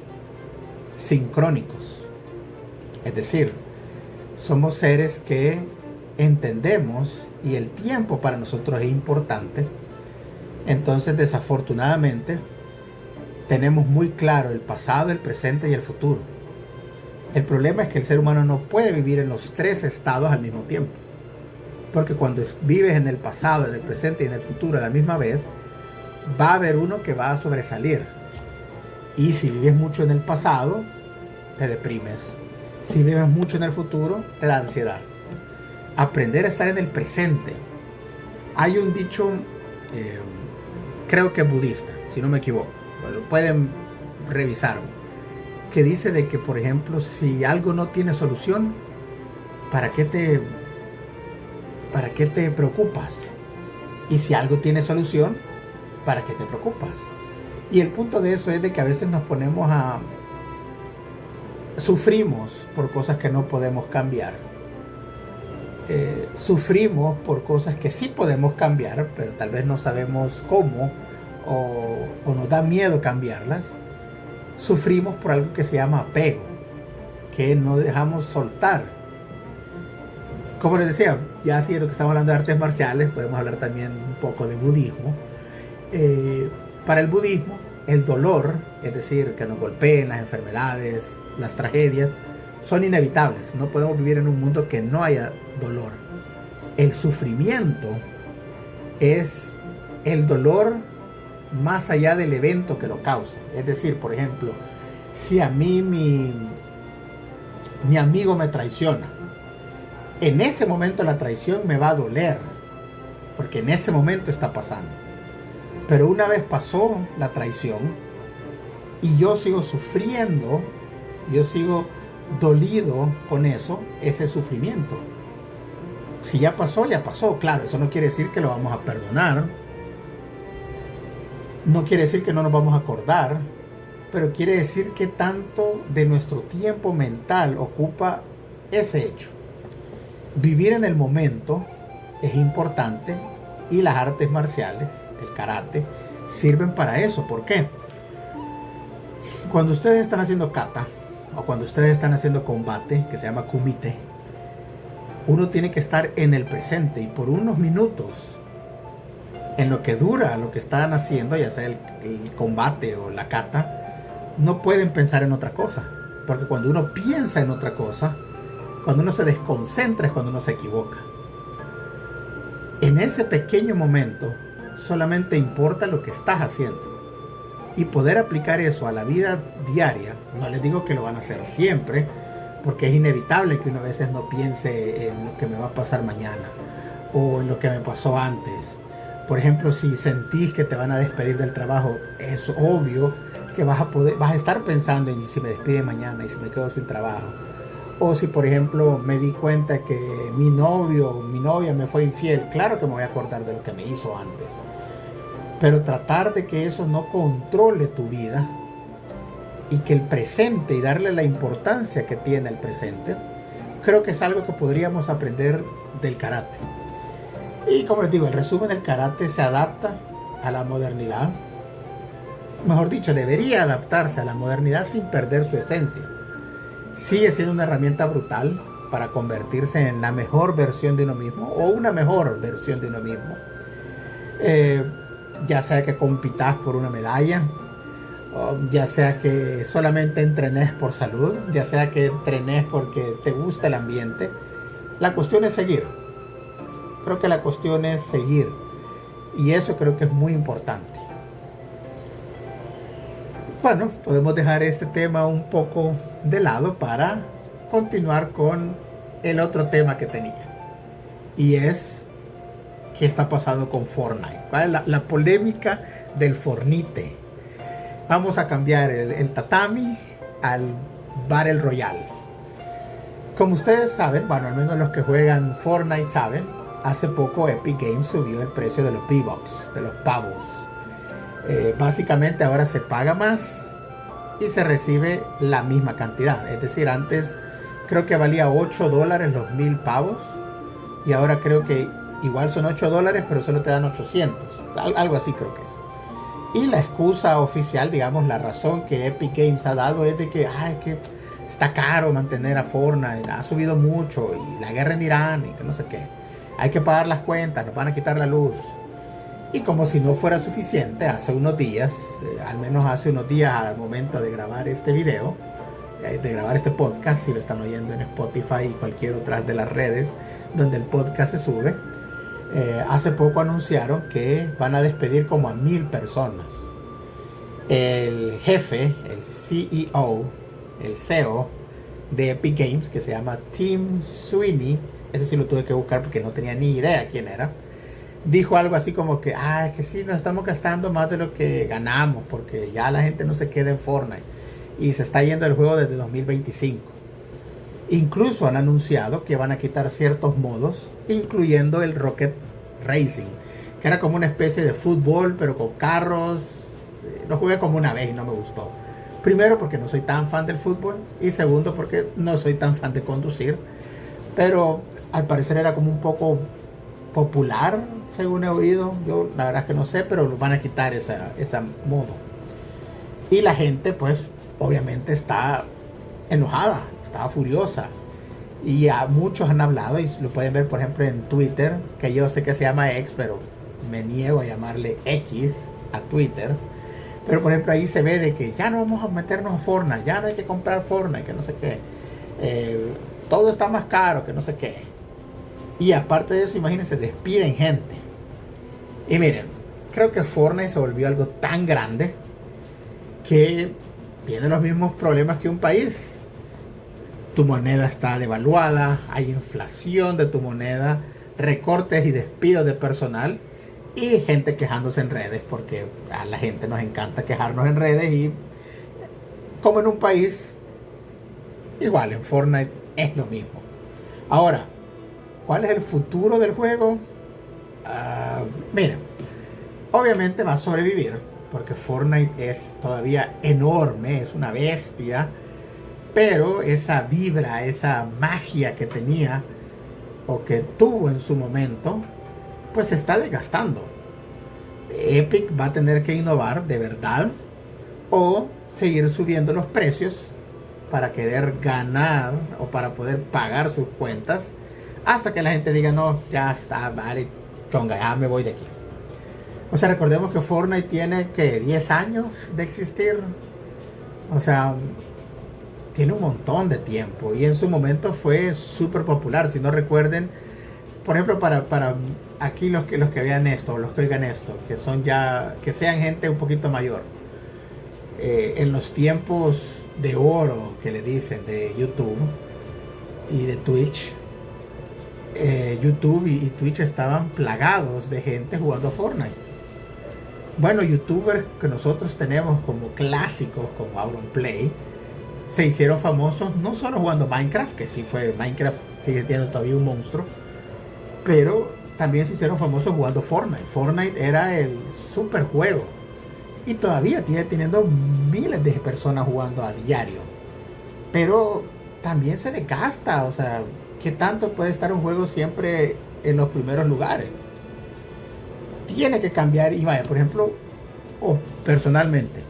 Speaker 1: sincrónicos. Es decir, somos seres que entendemos y el tiempo para nosotros es importante. Entonces, desafortunadamente, tenemos muy claro el pasado, el presente y el futuro. El problema es que el ser humano no puede vivir en los tres estados al mismo tiempo. Porque cuando vives en el pasado, en el presente y en el futuro a la misma vez, va a haber uno que va a sobresalir. Y si vives mucho en el pasado, te deprimes. Si vives mucho en el futuro, te da ansiedad. Aprender a estar en el presente. Hay un dicho, creo que budista, si no me equivoco. Lo pueden revisar. Que dice de que, por ejemplo, si algo no tiene solución, ¿para qué te preocupas? Y si algo tiene solución, ¿para qué te preocupas? Y el punto de eso es de que a veces nos ponemos sufrimos por cosas que no podemos cambiar. Sufrimos por cosas que sí podemos cambiar, pero tal vez no sabemos cómo o nos da miedo cambiarlas. Sufrimos por algo que se llama apego, que no dejamos soltar. Como les decía, ya si es lo que estamos hablando de artes marciales, podemos hablar también un poco de budismo. Para el budismo, el dolor, es decir, que nos golpeen las enfermedades, las tragedias, son inevitables. No podemos vivir en un mundo que no haya dolor. El sufrimiento es el dolor más allá del evento que lo causa. Es decir, por ejemplo, si a mí mi amigo me traiciona, en ese momento la traición me va a doler, porque en ese momento está pasando. Pero una vez pasó la traición y yo sigo sufriendo, yo sigo dolido con eso, ese sufrimiento. Si ya pasó, ya pasó. Claro, eso no quiere decir que lo vamos a perdonar. No quiere decir que no nos vamos a acordar, pero quiere decir que tanto de nuestro tiempo mental ocupa ese hecho. Vivir en el momento es importante y las artes marciales, el karate, sirven para eso. ¿Por qué? Cuando ustedes están haciendo kata o cuando ustedes están haciendo combate, que se llama kumite, uno tiene que estar en el presente y por unos minutos, en lo que dura lo que están haciendo, ya sea el combate o la kata, no pueden pensar en otra cosa. Porque cuando uno piensa en otra cosa, cuando uno se desconcentra es cuando uno se equivoca. En ese pequeño momento solamente importa lo que estás haciendo. Y poder aplicar eso a la vida diaria, no les digo que lo van a hacer siempre, porque es inevitable que uno a veces no piense en lo que me va a pasar mañana o en lo que me pasó antes. Por ejemplo, si sentís que te van a despedir del trabajo, es obvio que vas a estar pensando en si me despiden mañana y si me quedo sin trabajo. O si, por ejemplo, me di cuenta que mi novio o mi novia me fue infiel, claro que me voy a acordar de lo que me hizo antes. Pero tratar de que eso no controle tu vida y que el presente y darle la importancia que tiene el presente, creo que es algo que podríamos aprender del karate. Y como les digo, el resumen del karate se adapta a la modernidad. Mejor dicho, debería adaptarse a la modernidad sin perder su esencia. Sigue siendo una herramienta brutal para convertirse en la mejor versión de uno mismo o una mejor versión de uno mismo. Ya sea que compitas por una medalla, ya sea que solamente entrenes por salud, ya sea que entrenes porque te gusta el ambiente. La cuestión es seguir. Creo que la cuestión es seguir. Y eso creo que es muy importante. Bueno, podemos dejar este tema un poco de lado para continuar con el otro tema que tenía. Y es, ¿qué está pasando con Fortnite? ¿Cuál es la polémica del Fornite? Vamos a cambiar el tatami al Battle Royale. Como ustedes saben, bueno, al menos los que juegan Fortnite saben, hace poco Epic Games subió el precio de los V-Bucks, de los pavos. Básicamente ahora se paga más y se recibe la misma cantidad. Es decir, antes creo que valía $8 los 1000 pavos y ahora creo que igual son $8, pero solo te dan 800. Algo así creo que es. Y la excusa oficial, digamos, la razón que Epic Games ha dado es de que, que está caro mantener a Fortnite, ha subido mucho y la guerra en Irán y que no sé qué. Hay que pagar las cuentas, nos van a quitar la luz. Y como si no fuera suficiente, hace unos días, al menos hace unos días al momento de grabar este video, de grabar este podcast, si lo están oyendo en Spotify y cualquier otra de las redes donde el podcast se sube, hace poco anunciaron que van a despedir como a 1000 personas. El jefe, el CEO, el CEO de Epic Games, que se llama Tim Sweeney, ese sí lo tuve que buscar porque no tenía ni idea quién era, dijo algo así como que, es que sí, nos estamos gastando más de lo que ganamos porque ya la gente no se queda en Fortnite y se está yendo el juego desde 2025. Incluso han anunciado que van a quitar ciertos modos, incluyendo el Rocket Racing, que era como una especie de fútbol pero con carros. Lo jugué como una vez y no me gustó. Primero porque no soy tan fan del fútbol y segundo porque no soy tan fan de conducir, pero al parecer era como un poco popular, según he oído. Yo la verdad es que no sé, pero van a quitar esa modo. Y la gente pues obviamente está enojada, está furiosa. Y a muchos han hablado, y lo pueden ver por ejemplo en Twitter, que yo sé que se llama X, pero me niego a llamarle X a Twitter. Pero por ejemplo ahí se ve de que ya no vamos a meternos a Fortnite, ya no hay que comprar Fortnite, que no sé qué. Todo está más caro, que no sé qué. Y aparte de eso, imagínense, despiden gente. Y miren, creo que Fortnite se volvió algo tan grande que tiene los mismos problemas que un país. Tu moneda está devaluada, hay inflación de tu moneda, recortes y despidos de personal y gente quejándose en redes, porque a la gente nos encanta quejarnos en redes. Y como en un país, igual en Fortnite es lo mismo. Ahora, ¿cuál es el futuro del juego? Miren, obviamente va a sobrevivir porque Fortnite es todavía enorme, es una bestia, pero esa vibra, esa magia que tenía o que tuvo en su momento, pues se está desgastando. Epic va a tener que innovar de verdad o seguir subiendo los precios para querer ganar o para poder pagar sus cuentas hasta que la gente diga, no, ya está, vale, chonga, ya me voy de aquí. O sea, recordemos que Fortnite tiene que 10 años de existir. O sea, tiene un montón de tiempo y en su momento fue súper popular. Si no recuerden, por ejemplo, para aquí los que vean esto, los que oigan esto, que son ya, que sean gente un poquito mayor, en los tiempos de oro que le dicen de YouTube y de Twitch, YouTube y Twitch estaban plagados de gente jugando Fortnite. Bueno, youtubers que nosotros tenemos como clásicos, como Auronplay, se hicieron famosos no solo jugando Minecraft, que sí fue, Minecraft sigue siendo todavía un monstruo, pero también se hicieron famosos jugando Fortnite. Fortnite era el super juego y todavía tiene teniendo miles de personas jugando a diario, pero también se desgasta. O sea, ¿qué tanto puede estar un juego siempre en los primeros lugares? Tiene que cambiar. Y vaya, por ejemplo, o personalmente,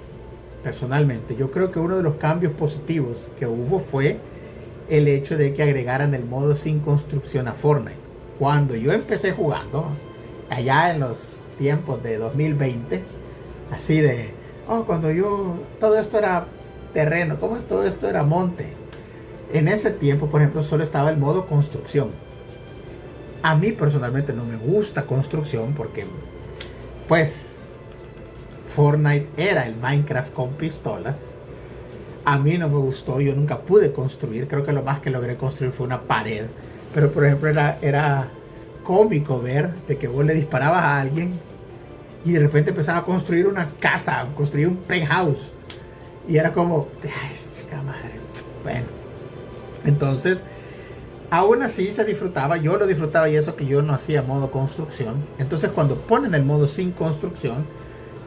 Speaker 1: yo creo que uno de los cambios positivos que hubo fue el hecho de que agregaran el modo sin construcción a Fortnite. Cuando yo empecé jugando, allá en los tiempos de 2020, así de, cuando todo esto era terreno, ¿cómo es? Todo esto era monte. En ese tiempo, por ejemplo, solo estaba el modo construcción. A mí personalmente no me gusta construcción porque, pues, Fortnite era el Minecraft con pistolas. A mí no me gustó, yo nunca pude construir. Creo que lo más que logré construir fue una pared. Pero por ejemplo era cómico ver de que vos le disparabas a alguien y de repente empezaba a construir una casa, construir un penthouse. Y era como, ay, chica madre. Bueno, entonces, aún así se disfrutaba, yo lo disfrutaba, y eso que yo no hacía modo construcción. Entonces cuando ponen el modo sin construcción,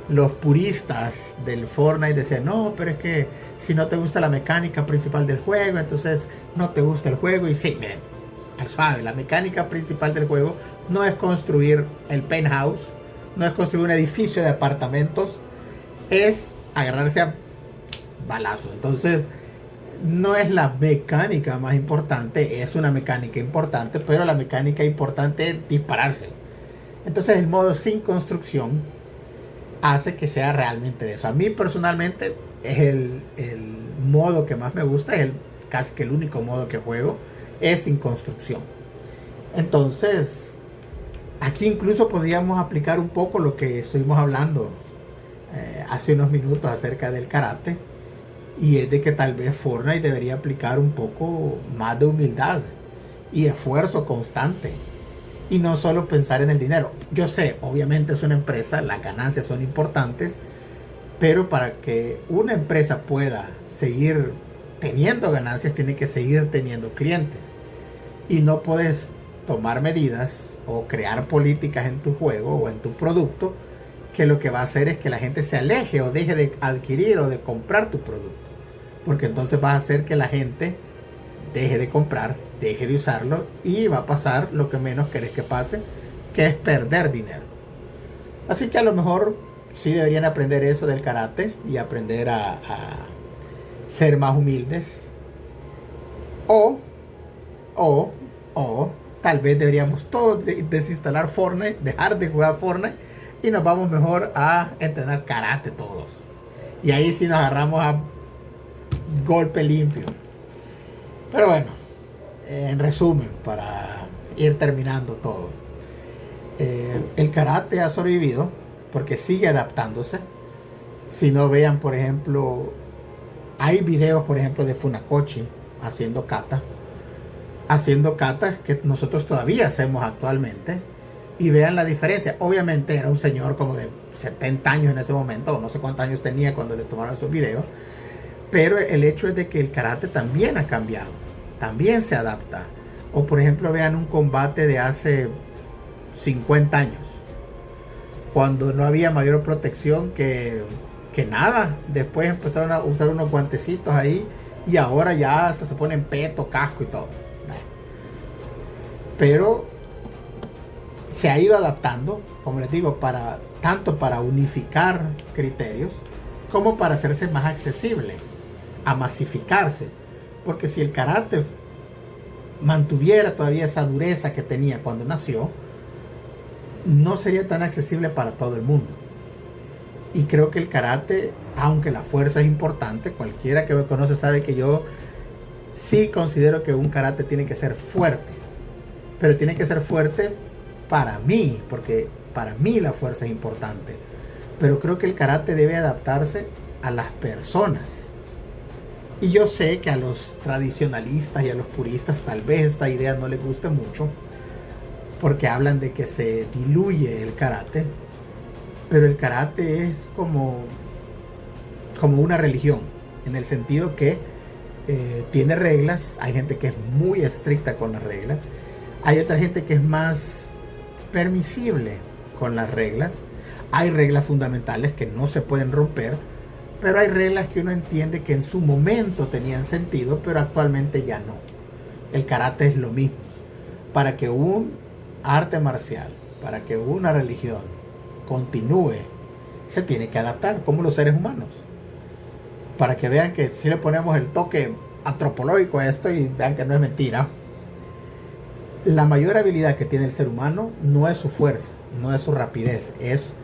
Speaker 1: los puristas del Fortnite decían, no, pero es que si no te gusta la mecánica principal del juego, entonces no te gusta el juego. Y sí, miren, al suave, la mecánica principal del juego no es construir el penthouse, no es construir un edificio de apartamentos, es agarrarse a balazos. Entonces, no es la mecánica más importante, es una mecánica importante, pero la mecánica importante es dispararse. Entonces, el modo sin construcción hace que sea realmente de eso. A mí personalmente es el modo que más me gusta, es casi que el único modo que juego, es sin construcción. Entonces, aquí incluso podríamos aplicar un poco lo que estuvimos hablando hace unos minutos acerca del karate, y es de que tal vez Fortnite debería aplicar un poco más de humildad y esfuerzo constante, y no solo pensar en el dinero. Yo sé, obviamente es una empresa, las ganancias son importantes, pero para que una empresa pueda seguir teniendo ganancias, tiene que seguir teniendo clientes. Y no puedes tomar medidas o crear políticas en tu juego o en tu producto que lo que va a hacer es que la gente se aleje o deje de adquirir o de comprar tu producto. Porque entonces va a hacer que la gente deje de comprar, deje de usarlo, y va a pasar lo que menos querés que pase, que es perder dinero. Así que a lo mejor sí deberían aprender eso del karate y aprender a ser más humildes. O tal vez deberíamos todos desinstalar Fortnite, dejar de jugar Fortnite, y nos vamos mejor a entrenar karate todos. Y ahí sí nos agarramos a golpe limpio. Pero bueno, en resumen, para ir terminando todo, el karate ha sobrevivido porque sigue adaptándose. Si no, vean, por ejemplo, hay videos, por ejemplo, de Funakoshi haciendo katas que nosotros todavía hacemos actualmente, y vean la diferencia. Obviamente era un señor como de 70 años en ese momento, o no sé cuántos años tenía cuando le tomaron esos videos, pero el hecho es de que el karate también ha cambiado, también se adapta. O por ejemplo, vean un combate de hace 50 años, cuando no había mayor protección que nada. Después empezaron a usar unos guantecitos ahí, y ahora ya se ponen peto, casco y todo. Pero se ha ido adaptando, como les digo, tanto para unificar criterios como para hacerse más accesible, a masificarse. Porque si el karate mantuviera todavía esa dureza que tenía cuando nació, no sería tan accesible para todo el mundo. Y creo que el karate, aunque la fuerza es importante, cualquiera que me conoce sabe que yo sí considero que un karate tiene que ser fuerte, pero tiene que ser fuerte para mí, porque para mí la fuerza es importante. Pero creo que el karate debe adaptarse a las personas. Y yo sé que a los tradicionalistas y a los puristas tal vez esta idea no les guste mucho, porque hablan de que se diluye el karate. Pero el karate es como una religión, en el sentido que tiene reglas. Hay gente que es muy estricta con las reglas. Hay otra gente que es más permisible con las reglas. Hay reglas fundamentales que no se pueden romper, pero hay reglas que uno entiende que en su momento tenían sentido, pero actualmente ya no. El karate es lo mismo. Para que un arte marcial, para que una religión continúe, se tiene que adaptar, como los seres humanos. Para que vean que si le ponemos el toque antropológico a esto y vean que no es mentira. La mayor habilidad que tiene el ser humano no es su fuerza, no es su rapidez, es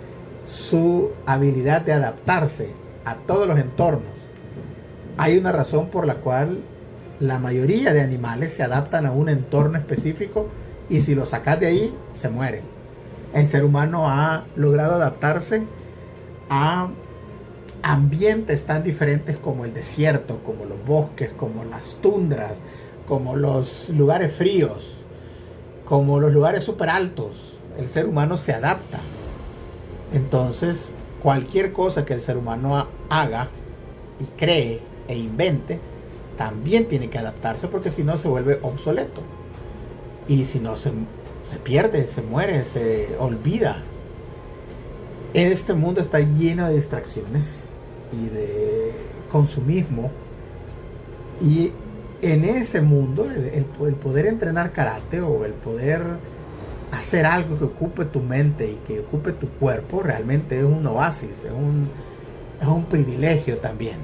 Speaker 1: su habilidad de adaptarse a todos los entornos. Hay una razón por la cual la mayoría de animales se adaptan a un entorno específico y si lo sacas de ahí, se mueren. El ser humano ha logrado adaptarse a ambientes tan diferentes como el desierto, como los bosques, como las tundras, como los lugares fríos, como los lugares súper altos. El ser humano se adapta. Entonces, cualquier cosa que el ser humano haga y cree e invente, también tiene que adaptarse, porque si no se vuelve obsoleto. Y si no, se pierde, se muere, se olvida. Este mundo está lleno de distracciones y de consumismo. Y en ese mundo, el poder entrenar karate o el poder hacer algo que ocupe tu mente y que ocupe tu cuerpo, realmente es un oasis, es un privilegio también.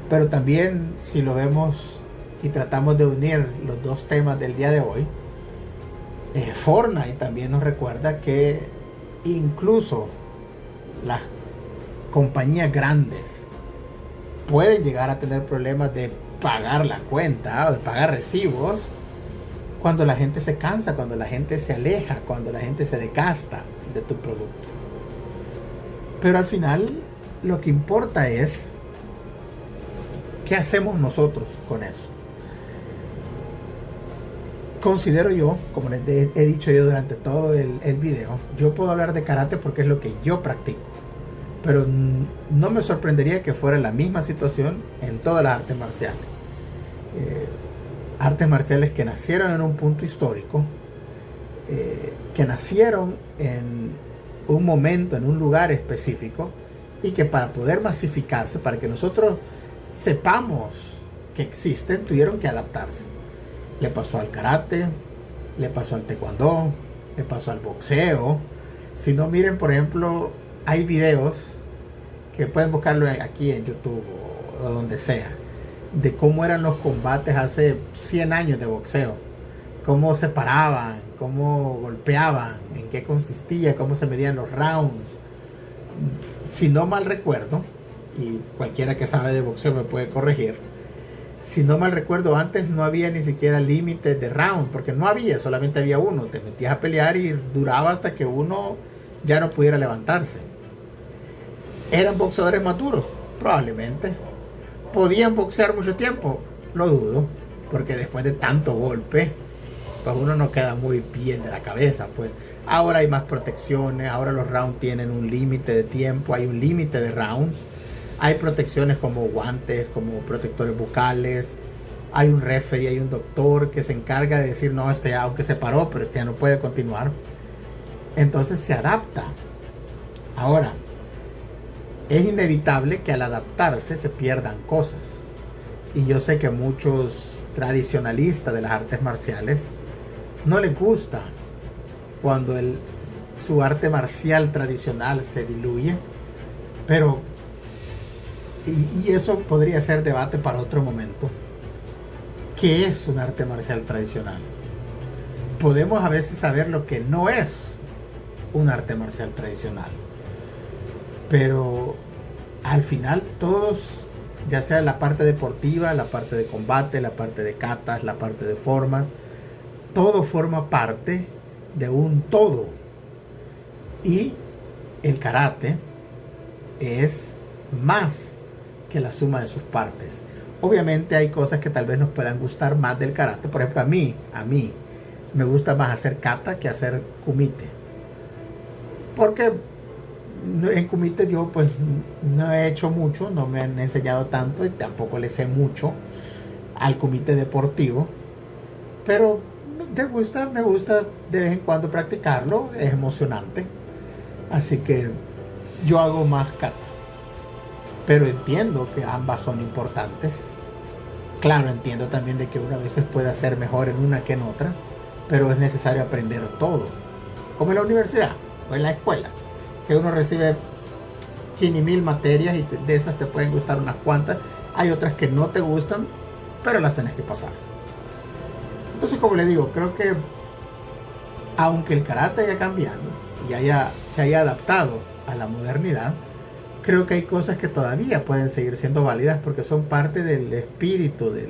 Speaker 1: Pero también, si lo vemos y tratamos de unir los dos temas del día de hoy, Fortnite también nos recuerda que incluso las compañías grandes pueden llegar a tener problemas de pagar la cuenta o de pagar recibos cuando la gente se cansa, cuando la gente se aleja, cuando la gente se desgasta de tu producto. Pero al final lo que importa es qué hacemos nosotros con eso. Considero yo, como les he dicho yo durante todo el video, yo puedo hablar de karate porque es lo que yo practico. Pero no me sorprendería que fuera la misma situación en todas las artes marciales. Artes marciales que nacieron en un punto histórico, que nacieron en un momento, en un lugar específico, y que para poder masificarse, para que nosotros sepamos que existen, tuvieron que adaptarse. Le pasó al karate, le pasó al taekwondo, le pasó al boxeo. Si no, miren, por ejemplo, hay videos que pueden buscarlo aquí en YouTube o donde sea, de cómo eran los combates hace 100 años de boxeo, cómo se paraban, cómo golpeaban, en qué consistía, cómo se medían los rounds. Si no mal recuerdo, y cualquiera que sabe de boxeo me puede corregir, si no mal recuerdo, antes no había ni siquiera límites de round, porque no había, solamente había uno. Te metías a pelear y duraba hasta que uno ya no pudiera levantarse. ¿Eran boxeadores maduros? Probablemente. ¿Podían boxear mucho tiempo? Lo dudo, porque después de tanto golpe, pues uno no queda muy bien de la cabeza. Pues ahora hay más protecciones, ahora los rounds tienen un límite de tiempo, hay un límite de rounds. Hay protecciones como guantes, como protectores bucales. Hay un referee, hay un doctor que se encarga de decir, no, este ya, aunque se paró, pero este ya no puede continuar. Entonces se adapta. Ahora, es inevitable que al adaptarse se pierdan cosas. Y yo sé que muchos tradicionalistas de las artes marciales no les gusta cuando su arte marcial tradicional se diluye. Pero y eso podría ser debate para otro momento. ¿Qué es un arte marcial tradicional? Podemos a veces saber lo que no es un arte marcial tradicional. Pero al final todos, ya sea la parte deportiva, la parte de combate, la parte de katas, la parte de formas, todo forma parte de un todo. Y el karate es más que la suma de sus partes. Obviamente hay cosas que tal vez nos puedan gustar más del karate. Por ejemplo, a mí me gusta más hacer kata que hacer kumite. Porque En kumite yo pues no he hecho mucho, no me han enseñado tanto y tampoco le sé mucho al kumite deportivo, pero me gusta de vez en cuando practicarlo, es emocionante, así que yo hago más kata, pero entiendo que ambas son importantes. Claro, entiendo también de que uno a veces puede ser mejor en una que en otra, pero es necesario aprender todo, como en la universidad o en la escuela, que uno recibe 5.000 materias y de esas te pueden gustar unas cuantas, hay otras que no te gustan, pero las tenés que pasar. Entonces, como le digo, creo que aunque el karate haya cambiado y se haya adaptado a la modernidad, creo que hay cosas que todavía pueden seguir siendo válidas porque son parte del espíritu, de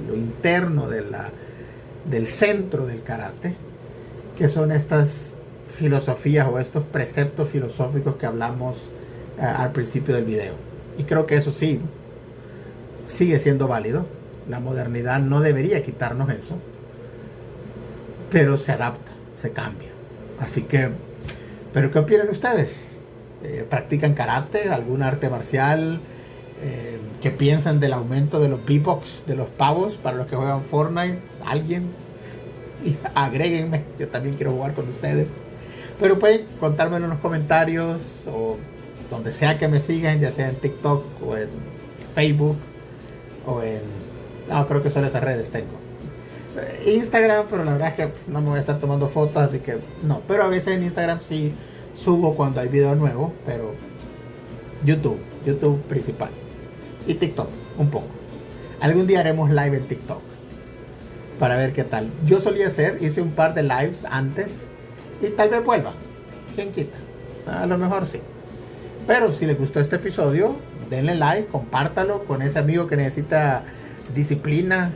Speaker 1: lo interno, del centro del karate, que son estas filosofías o estos preceptos filosóficos que hablamos al principio del video. Y creo que eso sí, sigue siendo válido. La modernidad no debería quitarnos eso, pero se adapta, se cambia. Así que, ¿pero qué opinan ustedes? ¿Practican karate, algún arte marcial? ¿Qué piensan del aumento de los V-Bucks, de los pavos para los que juegan Fortnite? ¿Alguien? Y agréguenme, yo también quiero jugar con ustedes. Pero pueden contármelo en los comentarios o donde sea que me sigan, ya sea en TikTok o en Facebook o en... No, creo que solo esas redes tengo. Instagram, pero la verdad es que no me voy a estar tomando fotos, así que no. Pero a veces en Instagram sí subo cuando hay video nuevo, pero YouTube principal. Y TikTok, un poco. Algún día haremos live en TikTok para ver qué tal. Yo solía hice un par de lives antes y tal vez vuelva. ¿Quién quita? A lo mejor sí. Pero si les gustó este episodio, denle like, compártalo con ese amigo que necesita disciplina,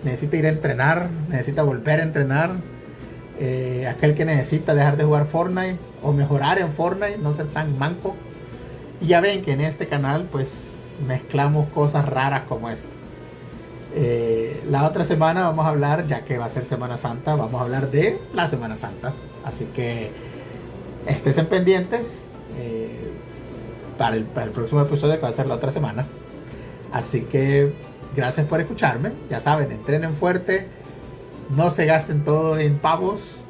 Speaker 1: necesita ir a entrenar, necesita volver a entrenar, aquel que necesita dejar de jugar Fortnite o mejorar en Fortnite, no ser tan manco. Y ya ven que en este canal pues mezclamos cosas raras como esta. La otra semana vamos a hablar, ya que va a ser Semana Santa, vamos a hablar de la Semana Santa, así que estén pendientes para el próximo episodio que va a ser la otra semana. Así que gracias por escucharme. Ya saben, entrenen fuerte, no se gasten todo en pavos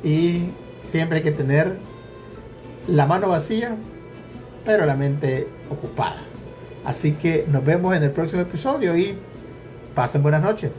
Speaker 1: y siempre hay que tener la mano vacía, pero la mente ocupada. Así que nos vemos en el próximo episodio y pasen buenas noches.